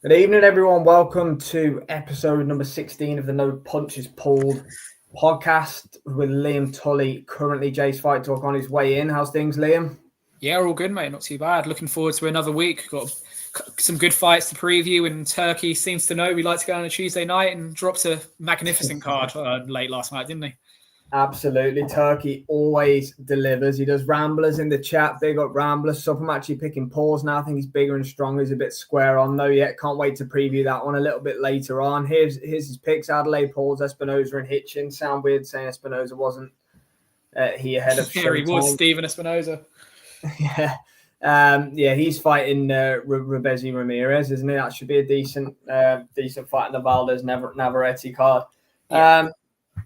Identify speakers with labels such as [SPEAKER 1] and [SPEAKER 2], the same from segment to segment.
[SPEAKER 1] Good evening, everyone. Welcome to episode number 16 of the No Punches Pulled podcast with Liam Tully. Currently, Jay's Fight Talk on his way in. How's things, Liam?
[SPEAKER 2] Yeah, all good, mate. Not too bad. Looking forward to another week. Got some good fights to preview, and Turkey seems to know we like to go on a Tuesday night and dropped a magnificent card late last night, didn't he?
[SPEAKER 1] Absolutely. Turkey always delivers. He does Ramblers in the chat. Big up Ramblers. So I'm actually picking pause now. I think he's bigger and stronger. He's a bit square on though yet. Can't wait to preview that one a little bit later on. Here's his picks. Adelaide, Pauls, Espinoza and Hitchin. Sound weird saying Espinoza wasn't he ahead of
[SPEAKER 2] Here he was, Stephen Espinoza.
[SPEAKER 1] He's fighting Rebezi Ramirez, isn't he? That should be a decent fight in the Valdez Navarrete card.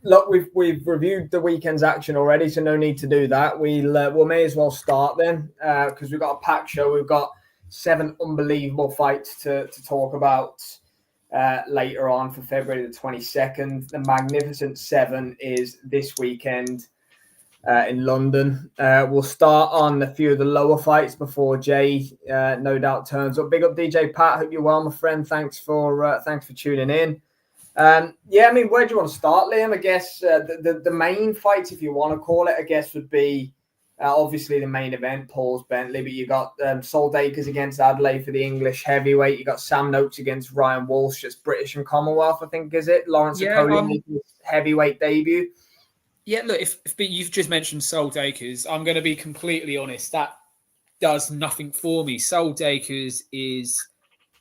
[SPEAKER 1] Look, we've reviewed the weekend's action already, so no need to do that. We may as well start then because we've got a packed show. We've got 7 unbelievable fights to talk about later on for February the 22nd. The Magnificent 7 is this weekend in London. We'll start on a few of the lower fights before Jay no doubt turns up. Big up DJ Pat. Hope you're well, my friend. Thanks for tuning in. Where do you want to start, Liam? I guess the main fights, if you want to call it, I guess would be obviously the main event, Paul's Bentley, but you got Sol Dakers against Adelaide for the English heavyweight. You got Sam Noakes against Ryan Walsh, it's British and Commonwealth, I think, is it? Lawrence Okoli heavyweight debut.
[SPEAKER 2] Yeah, look, if you've just mentioned Sol Dakers, I'm going to be completely honest. That does nothing for me. Sol Dakers is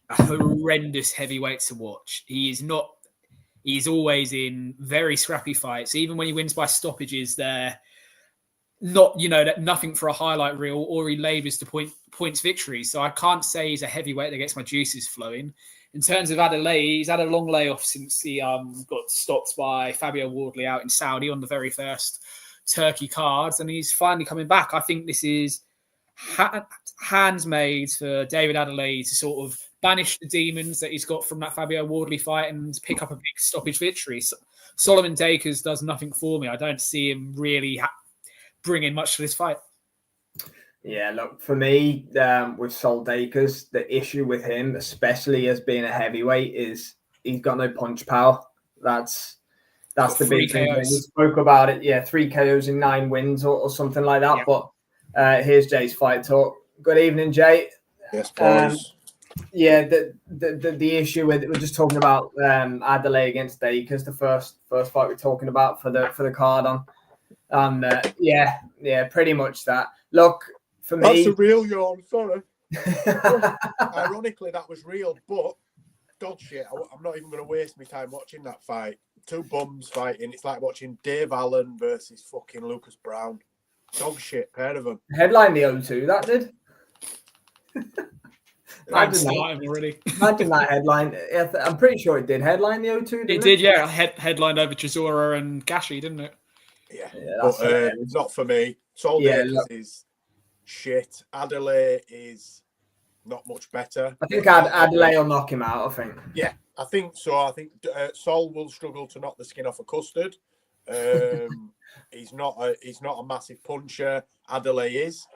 [SPEAKER 2] a horrendous heavyweight to watch. He's always in very scrappy fights. Even when he wins by stoppages, they're not, nothing for a highlight reel, or he labours to points victories. So I can't say he's a heavyweight that gets my juices flowing. In terms of Adelaide, he's had a long layoff since he got stopped by Fabio Wardley out in Saudi on the very first Turkey cards, and he's finally coming back. I think this is hands made for David Adelaide to sort of banish the demons that he's got from that Fabio Wardley fight and pick up a big stoppage victory. Solomon Dakers does nothing for me. I don't see him really bringing much to this fight.
[SPEAKER 1] Yeah, look, for me, with Sol Dakers, the issue with him, especially as being a heavyweight, is he's got no punch power. That's the big thing. We spoke about it. Yeah, 3 KOs in 9 wins or something like that. Yeah. But here's Jay's Fight Talk. Good evening, Jay.
[SPEAKER 3] Yes, boys.
[SPEAKER 1] The issue with it, we're just talking about Adelaide against Dakers, the first fight we're talking about for the card on, pretty much that. Look, for me,
[SPEAKER 3] that's a real yawn. Sorry. Ironically, that was real, but dog shit. I'm not even going to waste my time watching that fight. 2 bums fighting. It's like watching Dave Allen versus fucking Lucas Brown. Dog shit, pair of them.
[SPEAKER 1] Headline the O2, that did. Imagine that headline. I'm pretty sure it did headline the O2.
[SPEAKER 2] It did, yeah. Headlined over Chisora and Gashi, didn't it?
[SPEAKER 3] Yeah, but not for me. Sol Dakers is shit. Adelaide is not much better.
[SPEAKER 1] I think Adelaide will knock him out, I think.
[SPEAKER 3] Yeah, I think so. I think Sol will struggle to knock the skin off a custard. He's not a massive puncher. Adelaide is.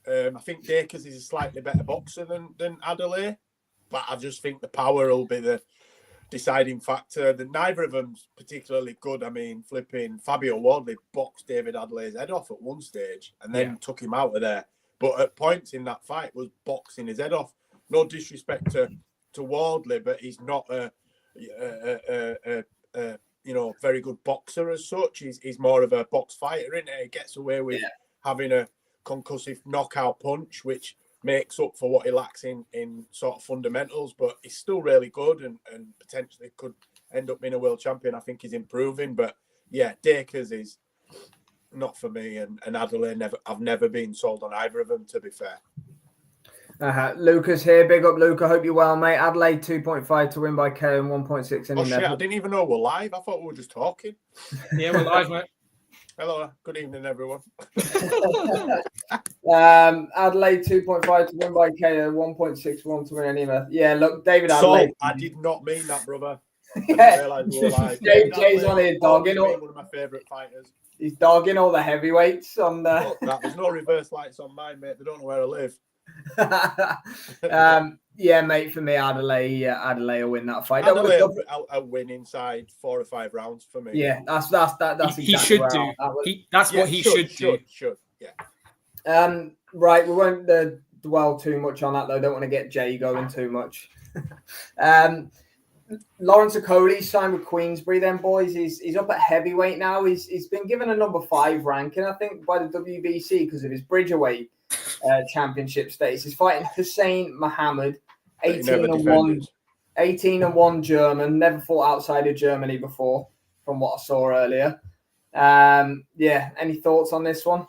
[SPEAKER 3] I think Dakers is a slightly better boxer than Adelaide, but I just think the power will be the deciding factor. Neither of them's particularly good. I mean, flipping Fabio Wardley boxed David Adelaide's head off at one stage and then took him out of there. But at points in that fight was boxing his head off. No disrespect to Wardley, but he's not a very good boxer as such. He's more of a box fighter, isn't he? He gets away with having a concussive knockout punch, which makes up for what he lacks in sort of fundamentals, but he's still really good and potentially could end up being a world champion. I think he's improving, but yeah, Dakers is not for me, and Adelaide I've never been sold on either of them, to be fair.
[SPEAKER 1] Lucas here, big up Luca, hope you're well, mate. Adelaide 2.5 to win by KO and 1.6 in
[SPEAKER 3] shit, I didn't even know we're live. I thought we were just talking.
[SPEAKER 2] Yeah, we're live, mate.
[SPEAKER 3] Hello, good evening, everyone.
[SPEAKER 1] Adelaide 2.5 to win by KO, 1.61 to win any event. Yeah, look, David Adelaide.
[SPEAKER 3] I did not mean that, brother.
[SPEAKER 1] Yeah.
[SPEAKER 3] Jay's
[SPEAKER 1] on here dogging all.
[SPEAKER 3] One of my favourite fighters.
[SPEAKER 1] He's dogging all the heavyweights on the.
[SPEAKER 3] There's no reverse lights on mine, mate. They don't know where I live.
[SPEAKER 1] Yeah, mate. For me, Adelaide will win that fight.
[SPEAKER 3] Adelaide a win inside 4 or 5 rounds for me.
[SPEAKER 1] Yeah, that's exactly
[SPEAKER 2] he should
[SPEAKER 1] where
[SPEAKER 2] do.
[SPEAKER 1] That's
[SPEAKER 2] what he should do.
[SPEAKER 3] Yeah.
[SPEAKER 1] Right, we won't dwell too much on that though. Don't want to get Jay going too much. Lawrence Okoli signed with Queensbury. Then boys, he's up at heavyweight now. He's been given a number 5 ranking, I think, by the WBC because of his bridgerweight championship status. He's fighting Hussein Mohammed, 18-1 German. Never fought outside of Germany before, from what I saw earlier. Any thoughts on this one?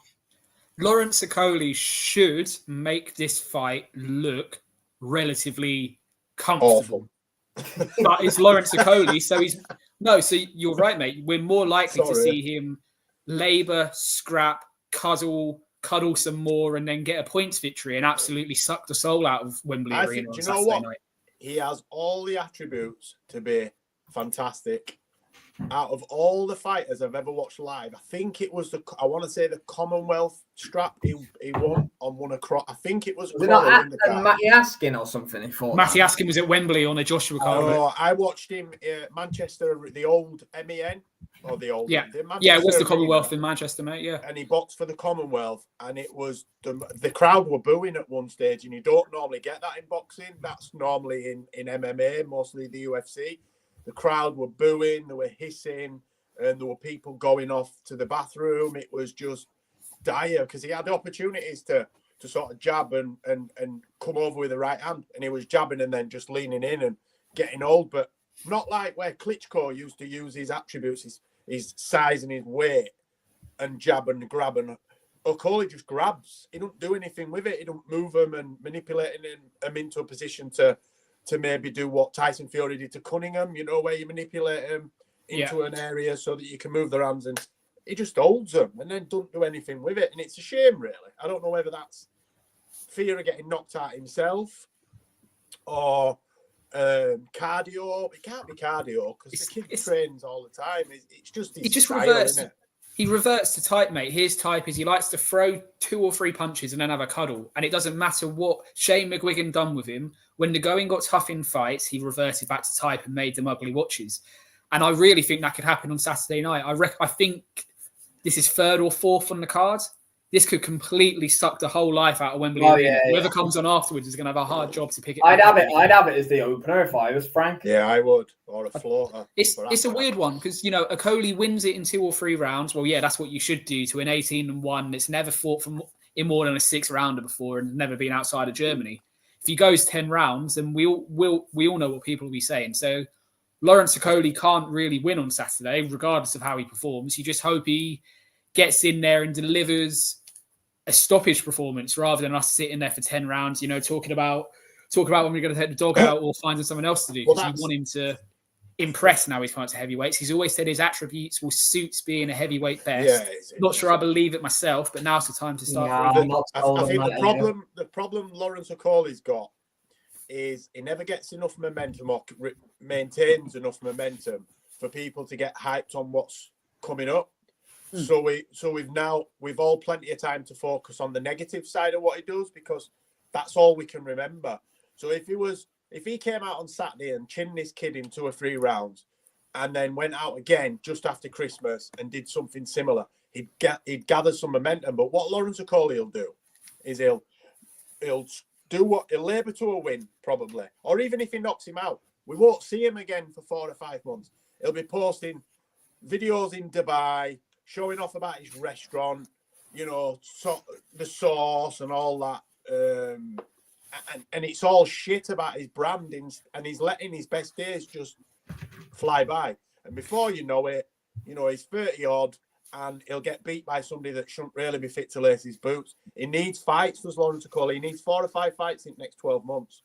[SPEAKER 2] Lawrence Okoli should make this fight look relatively comfortable. But it's Lawrence Okoli, so so you're right, mate. We're more likely to see him labour, scrap, cuddle some more, and then get a points victory and absolutely suck the soul out of Wembley Arena on Saturday night.
[SPEAKER 3] He has all the attributes to be fantastic. Out of all the fighters I've ever watched live, I think it was the Commonwealth strap he won on one across. I think it was
[SPEAKER 1] Matty Askin or something. He fought.
[SPEAKER 2] Matty Askin was at Wembley on a Joshua card.
[SPEAKER 3] Oh, I watched him Manchester, the old MEN or the old
[SPEAKER 2] it was the Commonwealth in Manchester, mate. Yeah,
[SPEAKER 3] and he boxed for the Commonwealth, and it was the crowd were booing at one stage, and you don't normally get that in boxing. That's normally in MMA, mostly the UFC. The crowd were booing, they were hissing, and there were people going off to the bathroom. It was just dire because he had the opportunities to sort of jab and come over with the right hand. And he was jabbing and then just leaning in and getting old, but not like where Klitschko used to use his attributes, his size and his weight, and jab and grab. And Okoli just grabs. He don't do anything with it. He don't move them and manipulating him into a position to maybe do what Tyson Fury did to Cunningham, where you manipulate him into an area so that you can move their hands, and he just holds them and then don't do anything with it. And it's a shame, really. I don't know whether that's fear of getting knocked out himself or cardio. It can't be cardio because the kid trains all the time. It's just his style, isn't it?
[SPEAKER 2] He reverts to type, mate. His type is he likes to throw 2 or 3 punches and then have a cuddle. And it doesn't matter what Shane McGuigan done with him. When the going got tough in fights, he reverted back to type and made them ugly watches. And I really think that could happen on Saturday night. I think this is 3rd or 4th on the card. This could completely suck the whole life out of Wembley. Whoever comes on afterwards is going to have a hard job to pick it.
[SPEAKER 1] I'd have it as the opener if I was Frank.
[SPEAKER 3] Yeah, I would, or a floater.
[SPEAKER 2] It's a weird one because Okoli wins it in 2 or 3 rounds. Well, yeah, that's what you should do to an 18-1 that's never fought in more than a 6 rounder before and never been outside of Germany. If he goes 10 rounds, then we all know what people will be saying. So Lawrence Okoli can't really win on Saturday, regardless of how he performs. You just hope he gets in there and delivers a stoppage performance rather than us sitting there for 10 rounds, talking about when we're going to take the dog out or finding someone else to do. Because you want him to impress now he's coming to heavyweights. He's always said his attributes will suit being a heavyweight best. Not sure I believe it myself, but now's the time to start.
[SPEAKER 3] I think the problem Lawrence Okoli's got is he never gets enough momentum or maintains enough momentum for people to get hyped on what's coming up. So we've all plenty of time to focus on the negative side of what he does because that's all we can remember. So if he came out on Saturday and chinned this kid in 2 or 3 rounds and then went out again just after Christmas and did something similar, he'd gather some momentum. But what Lawrence Okoli will do is he'll labour to a win probably, or even if he knocks him out, we won't see him again for 4 or 5 months. He'll be posting videos in Dubai, showing off about his restaurant, the sauce and all that. And it's all shit about his branding, and he's letting his best days just fly by. And before you know it, he's 30 odd and he'll get beat by somebody that shouldn't really be fit to lace his boots. He needs fights, does Lawrence Okoli. He needs 4 or 5 fights in the next 12 months.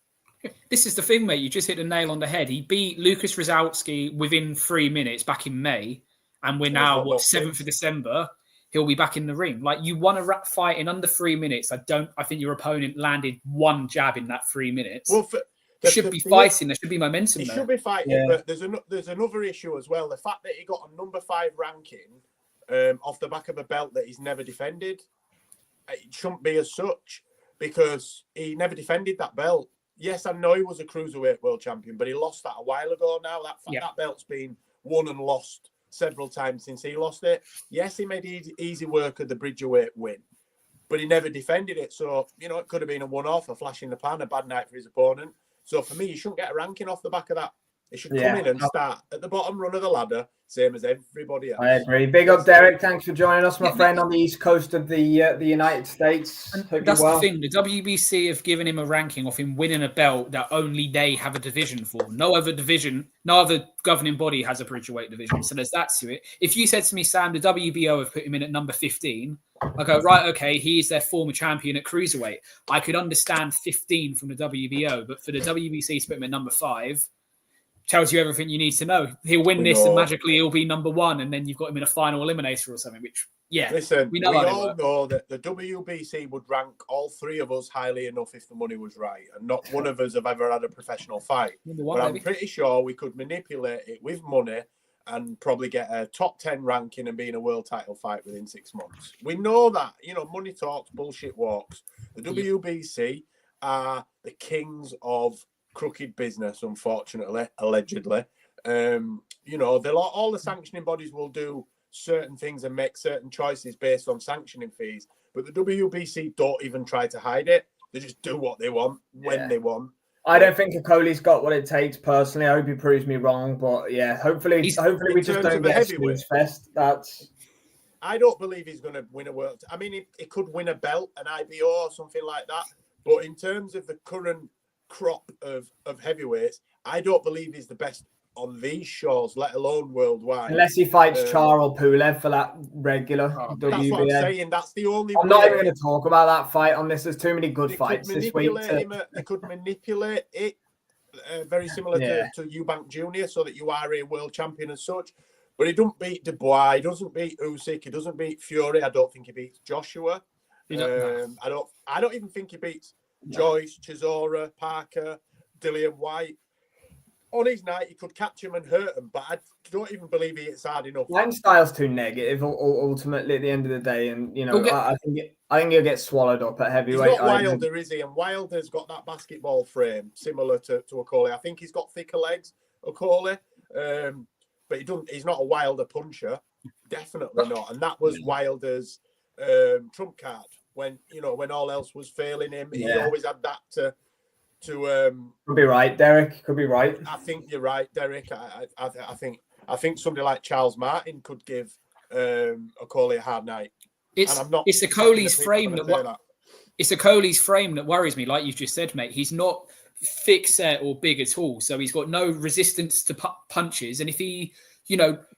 [SPEAKER 2] This is the thing, mate. You just hit the nail on the head. He beat Lucas Rosowski within 3 minutes back in May. And we're now, 7th of December, he'll be back in the ring. Like, you want to fight in under 3 minutes. I think your opponent landed 1 jab in that 3 minutes.
[SPEAKER 3] Well,
[SPEAKER 2] There should be fighting. There should be momentum.
[SPEAKER 3] He should be fighting, but there's another issue as well. The fact that he got a number 5 ranking off the back of a belt that he's never defended. It shouldn't be as such because he never defended that belt. Yes, I know he was a cruiserweight world champion, but he lost that a while ago now. That belt's been won and lost several times since he lost it. Yes, he made easy work of the Bridgerweight win, but he never defended it. So, it could have been a one-off, a flash in the pan, a bad night for his opponent. So for me, he shouldn't get a ranking off the back of that. He should come in and start at the bottom run of the ladder, same as everybody else.
[SPEAKER 1] I agree. Big up, Derek. Thanks for joining us, my friend, on the east coast of the United States.
[SPEAKER 2] That's the thing. The WBC have given him a ranking of him winning a belt that only they have a division for. No other governing body has a Bridgerweight division. So there's that to it. If you said to me, Sam, the WBO have put him in at number 15, I go, right, okay, he's their former champion at Cruiserweight. I could understand 15 from the WBO, but for the WBC to put him at number 5, tells you everything you need to know. He'll win this and magically he'll be number 1, and then you've got him in a final eliminator or something, which,
[SPEAKER 3] listen, we all know that the WBC would rank all 3 of us highly enough if the money was right, and not one of us have ever had a professional fight. But I'm pretty sure we could manipulate it with money and probably get a top 10 ranking and be in a world title fight within 6 months. We know that, money talks, bullshit walks. The WBC are the kings of crooked business, unfortunately, allegedly. All the sanctioning bodies will do certain things and make certain choices based on sanctioning fees, but the WBC don't even try to hide it. They just do what they want when they want.
[SPEAKER 1] I don't think Okoli's got what it takes personally. I hope he proves me wrong, but hopefully we just don't get a snooze fest.
[SPEAKER 3] I don't believe he's going to win a world. I mean, he could win a belt, an IBO or something like that, but in terms of the current crop of heavyweights, I don't believe he's the best on these shores, let alone worldwide.
[SPEAKER 1] Unless he fights Charles Pulev for that regular WBA.
[SPEAKER 3] That's what I'm saying. That's the only
[SPEAKER 1] I'm not even going to talk about that fight on this. There's too many good fights this week.
[SPEAKER 3] They could manipulate it very similar to Eubank Jr. so that you are a world champion as such. But he doesn't beat Dubois. He doesn't beat Usyk. He doesn't beat Fury. I don't think he beats Joshua. I don't even think he beats Joyce, Chisora, Parker, Dillian White. On his night, he could catch him and hurt him, but I don't even believe he hits hard enough.
[SPEAKER 1] Line style's too negative ultimately at the end of the day, and I think he'll get swallowed up at heavyweight.
[SPEAKER 3] He's not Wilder, is he? And Wilder's got that basketball frame similar to Okoli. I think he's got thicker legs, Okoli, but he's not a Wilder puncher, definitely not. And that was Wilder's trump card when all else was failing him. He always had that to
[SPEAKER 1] could be right, Derek. Could be right.
[SPEAKER 3] I think you're right, Derek. I think somebody like Charles Martin could give Okoli a hard night.
[SPEAKER 2] It's Okoli's frame it's Okoli's frame that worries me. Like you just said, mate, he's not thick set or big at all, so he's got no resistance to punches. And if he,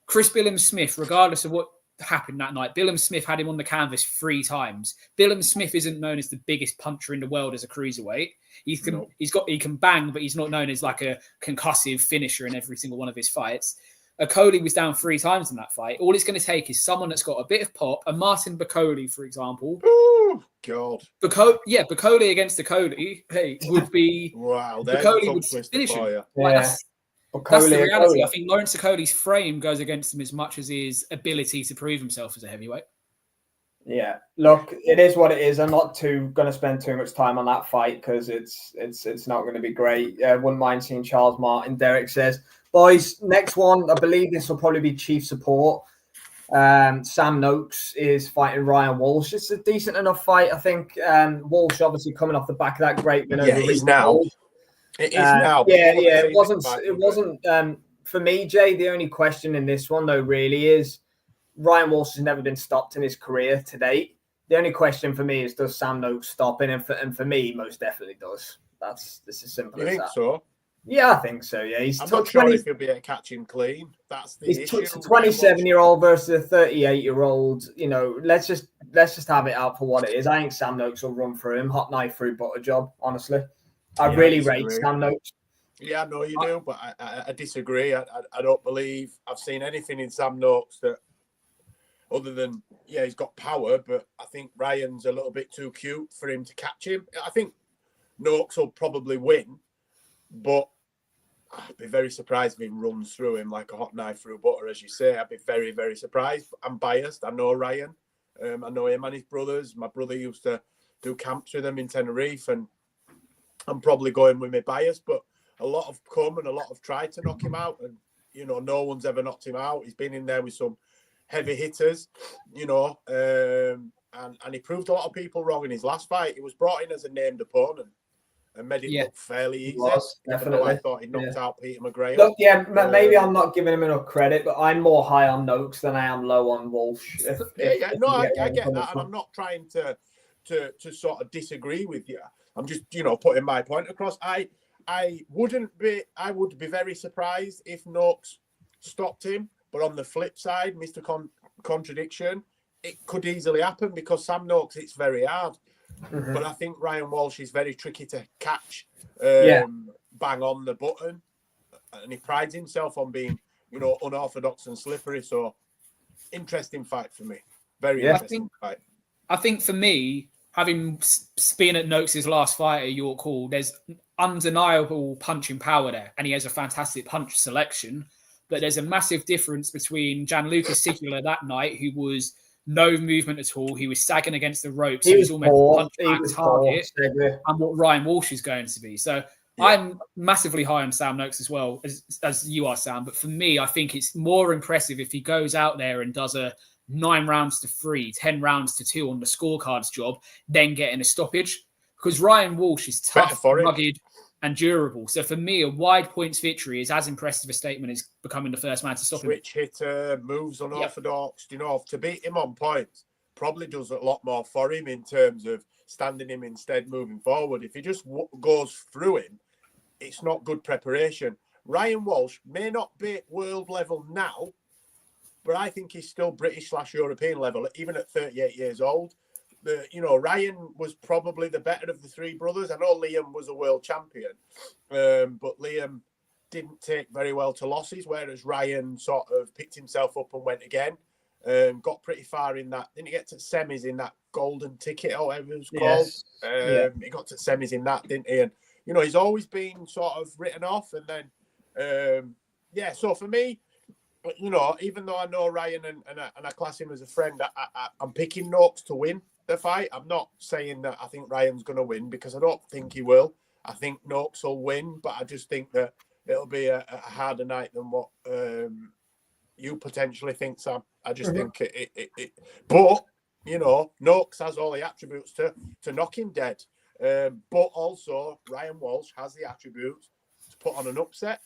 [SPEAKER 2] Chris Billam-Smith, regardless of what happened that night, Billam-Smith had him on the canvas 3 times. Billam-Smith isn't known as the biggest puncher in the world as a cruiserweight. He can bang, but he's not known as like a concussive finisher in every single one of his fights. Okoli was down 3 times in that fight. All it's going to take is someone that's got a bit of pop. And Martin Bakole, for example.
[SPEAKER 3] Oh God.
[SPEAKER 2] Bakole against Okoli, would be
[SPEAKER 3] wow.
[SPEAKER 2] Bakole would finish him. That's the reality. I think Lawrence Okoli's frame goes against him as much as his ability to prove himself as a heavyweight.
[SPEAKER 1] Yeah, look, it is what it is. I'm not going to spend too much time on that fight because it's not going to be great. Wouldn't mind seeing Charles Martin. Derek says, boys, next one. I believe this will probably be chief support. Sam Noakes is fighting Ryan Walsh. It's a decent enough fight, I think. Walsh obviously coming off the back of that great win.
[SPEAKER 3] Yeah, it is now. It is now.
[SPEAKER 1] It wasn't. For me, Jay, the only question in this one though really is Ryan Walsh has never been stopped in his career to date. The only question for me is, does Sam Noakes stop him? And for me, most definitely does. This is simple as that.
[SPEAKER 3] You think so?
[SPEAKER 1] Yeah, I think so. Yeah,
[SPEAKER 3] I'm not sure if he'll be able to catch him clean. That's the issue.
[SPEAKER 1] He's a 27-year-old versus a 38-year-old. Let's just have it out for what it is. I think Sam Noakes will run through him, hot knife through butter job. Honestly, I really rate Sam Noakes.
[SPEAKER 3] Yeah, I know you do, but I disagree. I don't believe I've seen anything in Sam Noakes that, other than he's got power, but I think Ryan's a little bit too cute for him to catch him. I think Noakes will probably win, but I'd be very surprised if he runs through him like a hot knife through butter, as you say. I'd be very, very surprised. I'm biased. I know Ryan. I know him and his brothers. My brother used to do camps with them in Tenerife, and I'm probably going with my bias, but a lot have come and a lot have tried to knock him out, and no one's ever knocked him out. He's been in there with some heavy hitters, and he proved a lot of people wrong in his last fight. He was brought in as a named opponent and made it look fairly easy.
[SPEAKER 1] Definitely.
[SPEAKER 3] I thought he knocked out Peter McGrail.
[SPEAKER 1] Look, maybe I'm not giving him enough credit, but I'm more high on Noakes than I am low on Walsh.
[SPEAKER 3] I get that, and I'm not trying to sort of disagree with you. I'm just, putting my point across. I would be very surprised if Noakes stopped him, but on the flip side, Mr. Contradiction, it could easily happen because Sam Noakes, it's very hard. Mm-hmm. But I think Ryan Walsh is very tricky to catch, bang on the button, and he prides himself on being, unorthodox and slippery. So, interesting fight for me. Very interesting fight.
[SPEAKER 2] I think for me, having been at Noakes' last fight at York Hall, there's undeniable punching power there, and he has a fantastic punch selection. But there's a massive difference between Gianluca Sigula that night, who was no movement at all. He was sagging against the ropes. He was almost a punch back target, and what Ryan Walsh is going to be. So I'm massively high on Sam Noakes as well, as you are, Sam. But for me, I think it's more impressive if he goes out there and does a 9 rounds to 3, 10 rounds to 2 on the scorecards job, then getting a stoppage. Because Ryan Walsh is tough, rugged, and durable. So for me, a wide points victory is as impressive a statement as becoming the first man to stop him.
[SPEAKER 3] Switch hitter, moves unorthodox. To beat him on points probably does a lot more for him in terms of standing him instead moving forward. If he just goes through him, it's not good preparation. Ryan Walsh may not be world level now, but I think he's still British/European level, even at 38 years old. Ryan was probably the better of the 3 brothers. I know Liam was a world champion, but Liam didn't take very well to losses, whereas Ryan sort of picked himself up and went again. Got pretty far in that. Didn't he get to semis in that golden ticket or whatever it was called? He got to semis in that, didn't he? And, he's always been sort of written off. And then, so for me, even though I know Ryan and I class him as a friend, I'm picking Noakes to win the fight. I'm not saying that I think Ryan's going to win because I don't think he will. I think Noakes will win, but I just think that it'll be a harder night than what you potentially think, Sam. I just think it. But Noakes has all the attributes to knock him dead. But also Ryan Walsh has the attributes to put on an upset.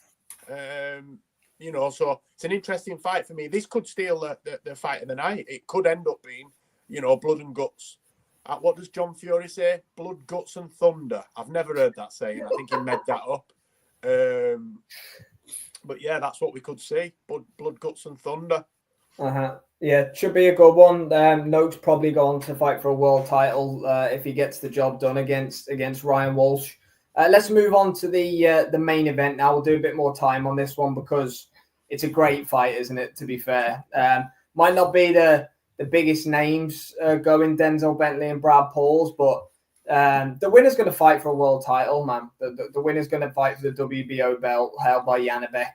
[SPEAKER 3] So it's an interesting fight for me. This could steal the fight of the night. It could end up being, blood and guts. What does John Fury say? Blood, guts, and thunder. I've never heard that saying. I think he made that up. But yeah, that's what we could see. Blood, guts, and thunder.
[SPEAKER 1] Yeah, should be a good one. Noakes probably going to fight for a world title if he gets the job done against Ryan Walsh. Let's move on to the main event now. We'll do a bit more time on this one because it's a great fight, isn't it, to be fair? Might not be the biggest names going, Denzel Bentley and Brad Pauls, but the winner's going to fight for a world title, man. The winner's going to fight for the WBO belt held by Janibek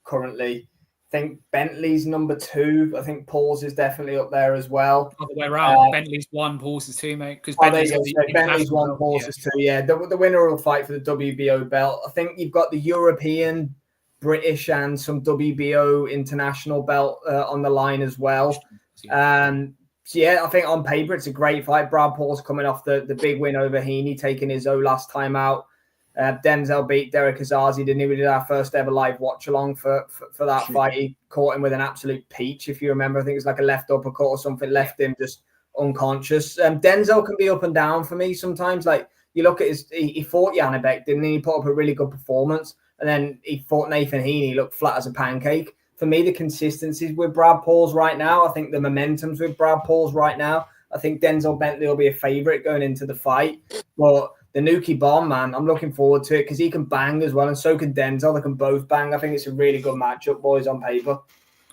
[SPEAKER 1] currently. I think Bentley's number 2. I think Pauls is definitely up there as well.
[SPEAKER 2] Other way around. Bentley's 1, Pauls is 2, mate. Because
[SPEAKER 1] Bentley's 1, Pauls is 2. Yeah, the winner will fight for the WBO belt. I think you've got the European, British, and some WBO international belt on the line as well. I think on paper it's a great fight. Brad Pauls coming off the big win over Heaney, taking his last time out. Denzel beat Derek Azazi, didn't he? We did our first ever live watch along for that fight. He caught him with an absolute peach, if you remember. I think it was like a left uppercut or something, left him just unconscious. Denzel can be up and down for me sometimes. Like you look at he fought Janibek, didn't he? He put up a really good performance, and then he fought Nathan Heaney, looked flat as a pancake. For me, the consistency's with Brad Pauls right now. I think the momentum's with Brad Pauls right now. I think Denzel Bentley will be a favourite going into the fight, but the Nuki Bomb, man, I'm looking forward to it because he can bang as well, and so can Denzel. They can both bang. I think it's a really good matchup, boys, on paper.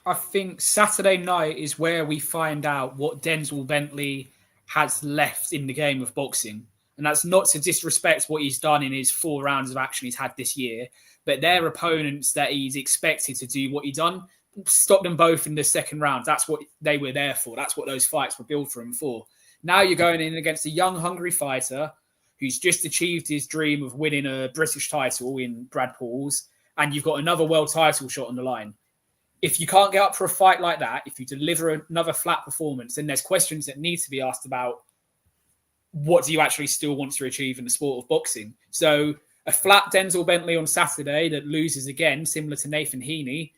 [SPEAKER 2] I think Saturday night is where we find out what Denzel Bentley has left in the game of boxing. And that's not to disrespect what he's done in his 4 rounds of action he's had this year, but their opponents that he's expected to do what he done, stopped them both in the second round. That's what they were there for. That's what those fights were built for him for. Now you're going in against a young, hungry fighter who's just achieved his dream of winning a British title in Brad Pauls, and you've got another world title shot on the line. If you can't get up for a fight like that, if you deliver another flat performance, then there's questions that need to be asked about what do you actually still want to achieve in the sport of boxing. So a flat Denzel Bentley on Saturday that loses again, similar to Nathan Heaney,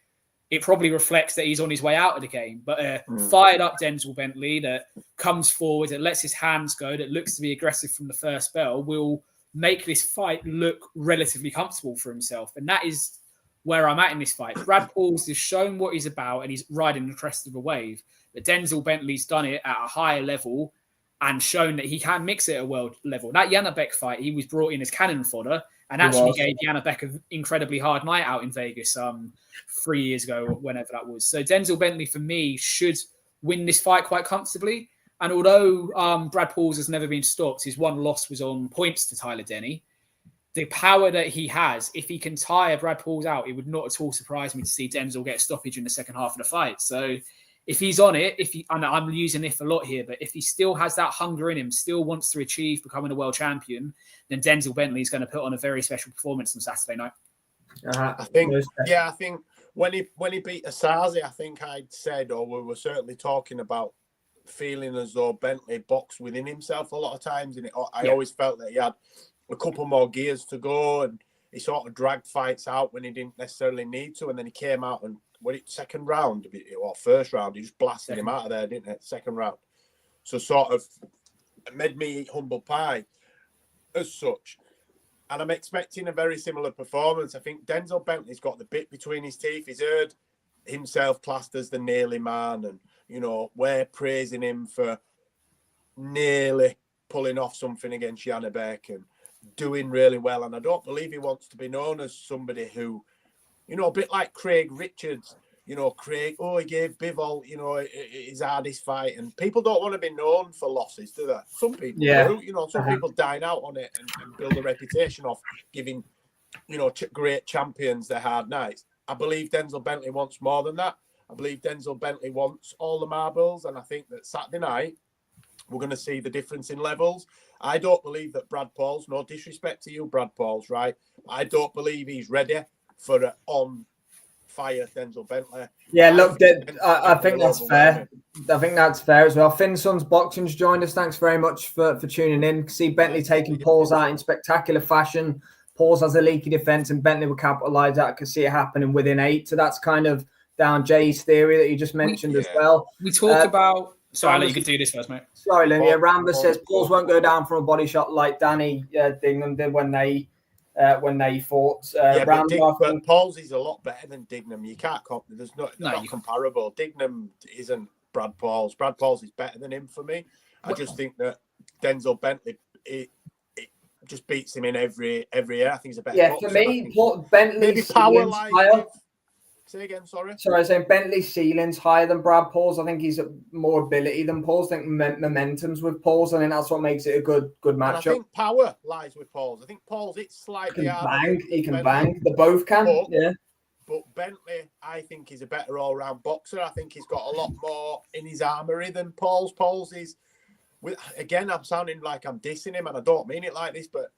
[SPEAKER 2] it probably reflects that he's on his way out of the game. But a fired up Denzel Bentley that comes forward, that lets his hands go, that looks to be aggressive from the first bell, will make this fight look relatively comfortable for himself. And that is where I'm at in this fight. Brad Pauls has shown what he's about and he's riding the crest of a wave. But Denzel Bentley's done it at a higher level and shown that he can mix it at a world level. That Janabek fight, he was brought in as cannon fodder and actually gave Janabek an incredibly hard night out in Vegas 3 years ago, or whenever that was. So Denzel Bentley, for me, should win this fight quite comfortably. And although Brad Pauls has never been stopped, his one loss was on points to Tyler Denny. The power that he has, if he can tire Brad Pauls out, it would not at all surprise me to see Denzel get a stoppage in the second half of the fight. So if he's on it, and I'm using if a lot here, but if he still has that hunger in him, still wants to achieve becoming a world champion, then Denzel Bentley is going to put on a very special performance on Saturday night.
[SPEAKER 3] I think when he beat Asazi, I think I'd said, or we were certainly talking about feeling as though Bentley boxed within himself a lot of times, and I always felt that he had a couple more gears to go, and he sort of dragged fights out when he didn't necessarily need to, and then he came out and second round or first round, he just blasted him out of there, didn't it? Second round. So sort of made me eat humble pie as such. And I'm expecting a very similar performance. I think Denzel Bentley's got the bit between his teeth. He's heard himself classed as the nearly man, and, you know, we're praising him for nearly pulling off something against Janabek and doing really well. And I don't believe he wants to be known as somebody who, you know, a bit like Craig Richards, you know, he gave Bivol, you know, his hardest fight. And people don't want to be known for losses, do they? Some people do. You know, some people dine out on it and build a reputation of giving, you know, great champions their hard nights. I believe Denzel Bentley wants more than that. I believe Denzel Bentley wants all the marbles. And I think that Saturday night, we're going to see the difference in levels. I don't believe that Brad Pauls, no disrespect to you, Brad Pauls, right? I don't believe he's ready for an on-fire Denzel Bentley.
[SPEAKER 1] Yeah, look, I think that's fair. I think that's fair as well. Finson's Boxing's joined us. Thanks very much for tuning in. See Bentley taking Pauls out in spectacular fashion. Pauls has a leaky defence and Bentley will capitalise that. I can see it happening within 8. So that's kind of down Jay's theory that you just mentioned as well.
[SPEAKER 2] We talk about... Sorry, I'll let you can do this first, mate.
[SPEAKER 1] Sorry, Lynn. Yeah, Rambler says Pauls won't go down from a body shot like Danny Dignam did when they fought.
[SPEAKER 3] But Pauls is a lot better than Dignam. You can't there's not comparable. Dignam isn't Brad Pauls. Brad Pauls is better than him for me. I just think that Denzel Bentley it just beats him in every year. I think he's a better boxer.
[SPEAKER 1] For me, Bentley's
[SPEAKER 3] power line. Say again, sorry.
[SPEAKER 1] Sorry, I was saying Bentley's ceiling's higher than Brad Pauls. I think he's more ability than Pauls. I think momentum's with Pauls. I think that's what makes it a good matchup.
[SPEAKER 3] I think power lies with Pauls. I think Pauls, it's slightly harder.
[SPEAKER 1] He can bang. They both can.
[SPEAKER 3] But Bentley, I think, is a better all-round boxer. I think he's got a lot more in his armory than Pauls. Pauls is, again, I'm sounding like I'm dissing him, and I don't mean it like this, but